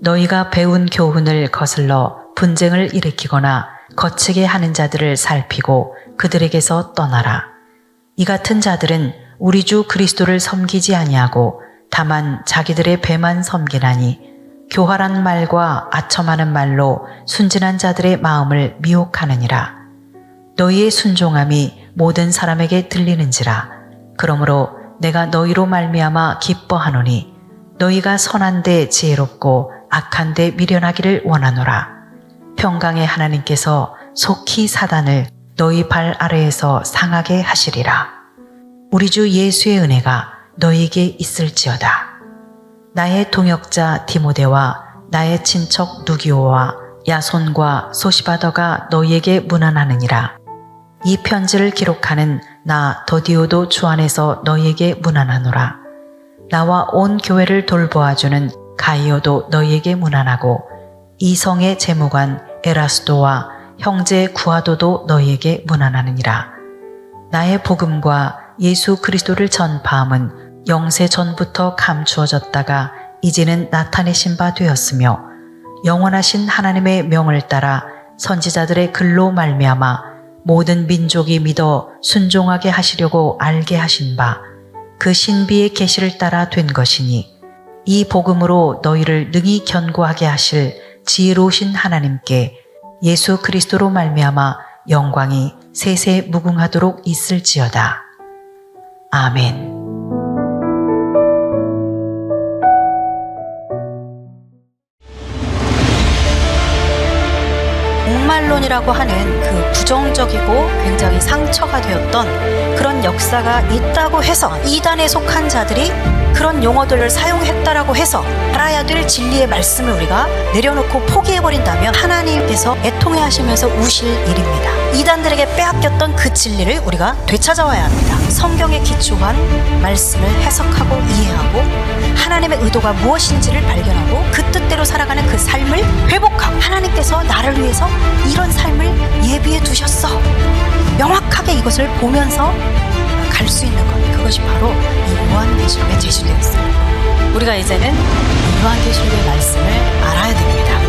너희가 배운 교훈을 거슬러 분쟁을 일으키거나 거치게 하는 자들을 살피고 그들에게서 떠나라. 이 같은 자들은 우리 주 그리스도를 섬기지 아니하고 다만 자기들의 배만 섬기나니 교활한 말과 아첨하는 말로 순진한 자들의 마음을 미혹하느니라. 너희의 순종함이 모든 사람에게 들리는지라. 그러므로 내가 너희로 말미암아 기뻐하노니 너희가 선한데 지혜롭고 악한데 미련하기를 원하노라. 평강의 하나님께서 속히 사단을 너희 발 아래에서 상하게 하시리라. 우리 주 예수의 은혜가 너희에게 있을지어다. 나의 동역자 디모데와 나의 친척 누기오와 야손과 소시바더가 너희에게 문안하느니라. 이 편지를 기록하는 나 더디오도 주 안에서 너희에게 문안하노라. 나와 온 교회를 돌보아주는 가이오도 너희에게 문안하고 이 성의 재무관 에라스도와 형제 구아도도 너희에게 문안하느니라. 나의 복음과 예수 그리스도를 전파함은 영세 전부터 감추어졌다가 이제는 나타내신 바 되었으며 영원하신 하나님의 명을 따라 선지자들의 글로 말미암아 모든 민족이 믿어 순종하게 하시려고 알게 하신 바 그 신비의 계시를 따라 된 것이니 이 복음으로 너희를 능히 견고하게 하실 지혜로우신 하나님께 예수 그리스도로 말미암아 영광이 세세 무궁하도록 있을지어다. 아멘. 종말론이라고 하는 그 부정적이고 굉장히 상처가 되었던 그런 역사가 있다고 해서 이단에 속한 자들이 그런 용어들을 사용했다라고 해서 알아야 될 진리의 말씀을 우리가 내려놓고 포기해버린다면 하나님께서 애통해 하시면서 우실 일입니다. 이단들에게 빼앗겼던 그 진리를 우리가 되찾아와야 합니다. 성경에 기초한 말씀을 해석하고 이해하고 하나님의 의도가 무엇인지를 발견하고 그 뜻대로 살아가는 그 삶을 회복하고 하나님께서 나를 위해서 이런 삶을 예비해 두셨어. 명확하게 이것을 보면서 갈 수 있는 것, 그것이 바로 이 요한계시록에 제시되어 있습니다. 우리가 이제는 요한계시록의 말씀을 알아야 됩니다.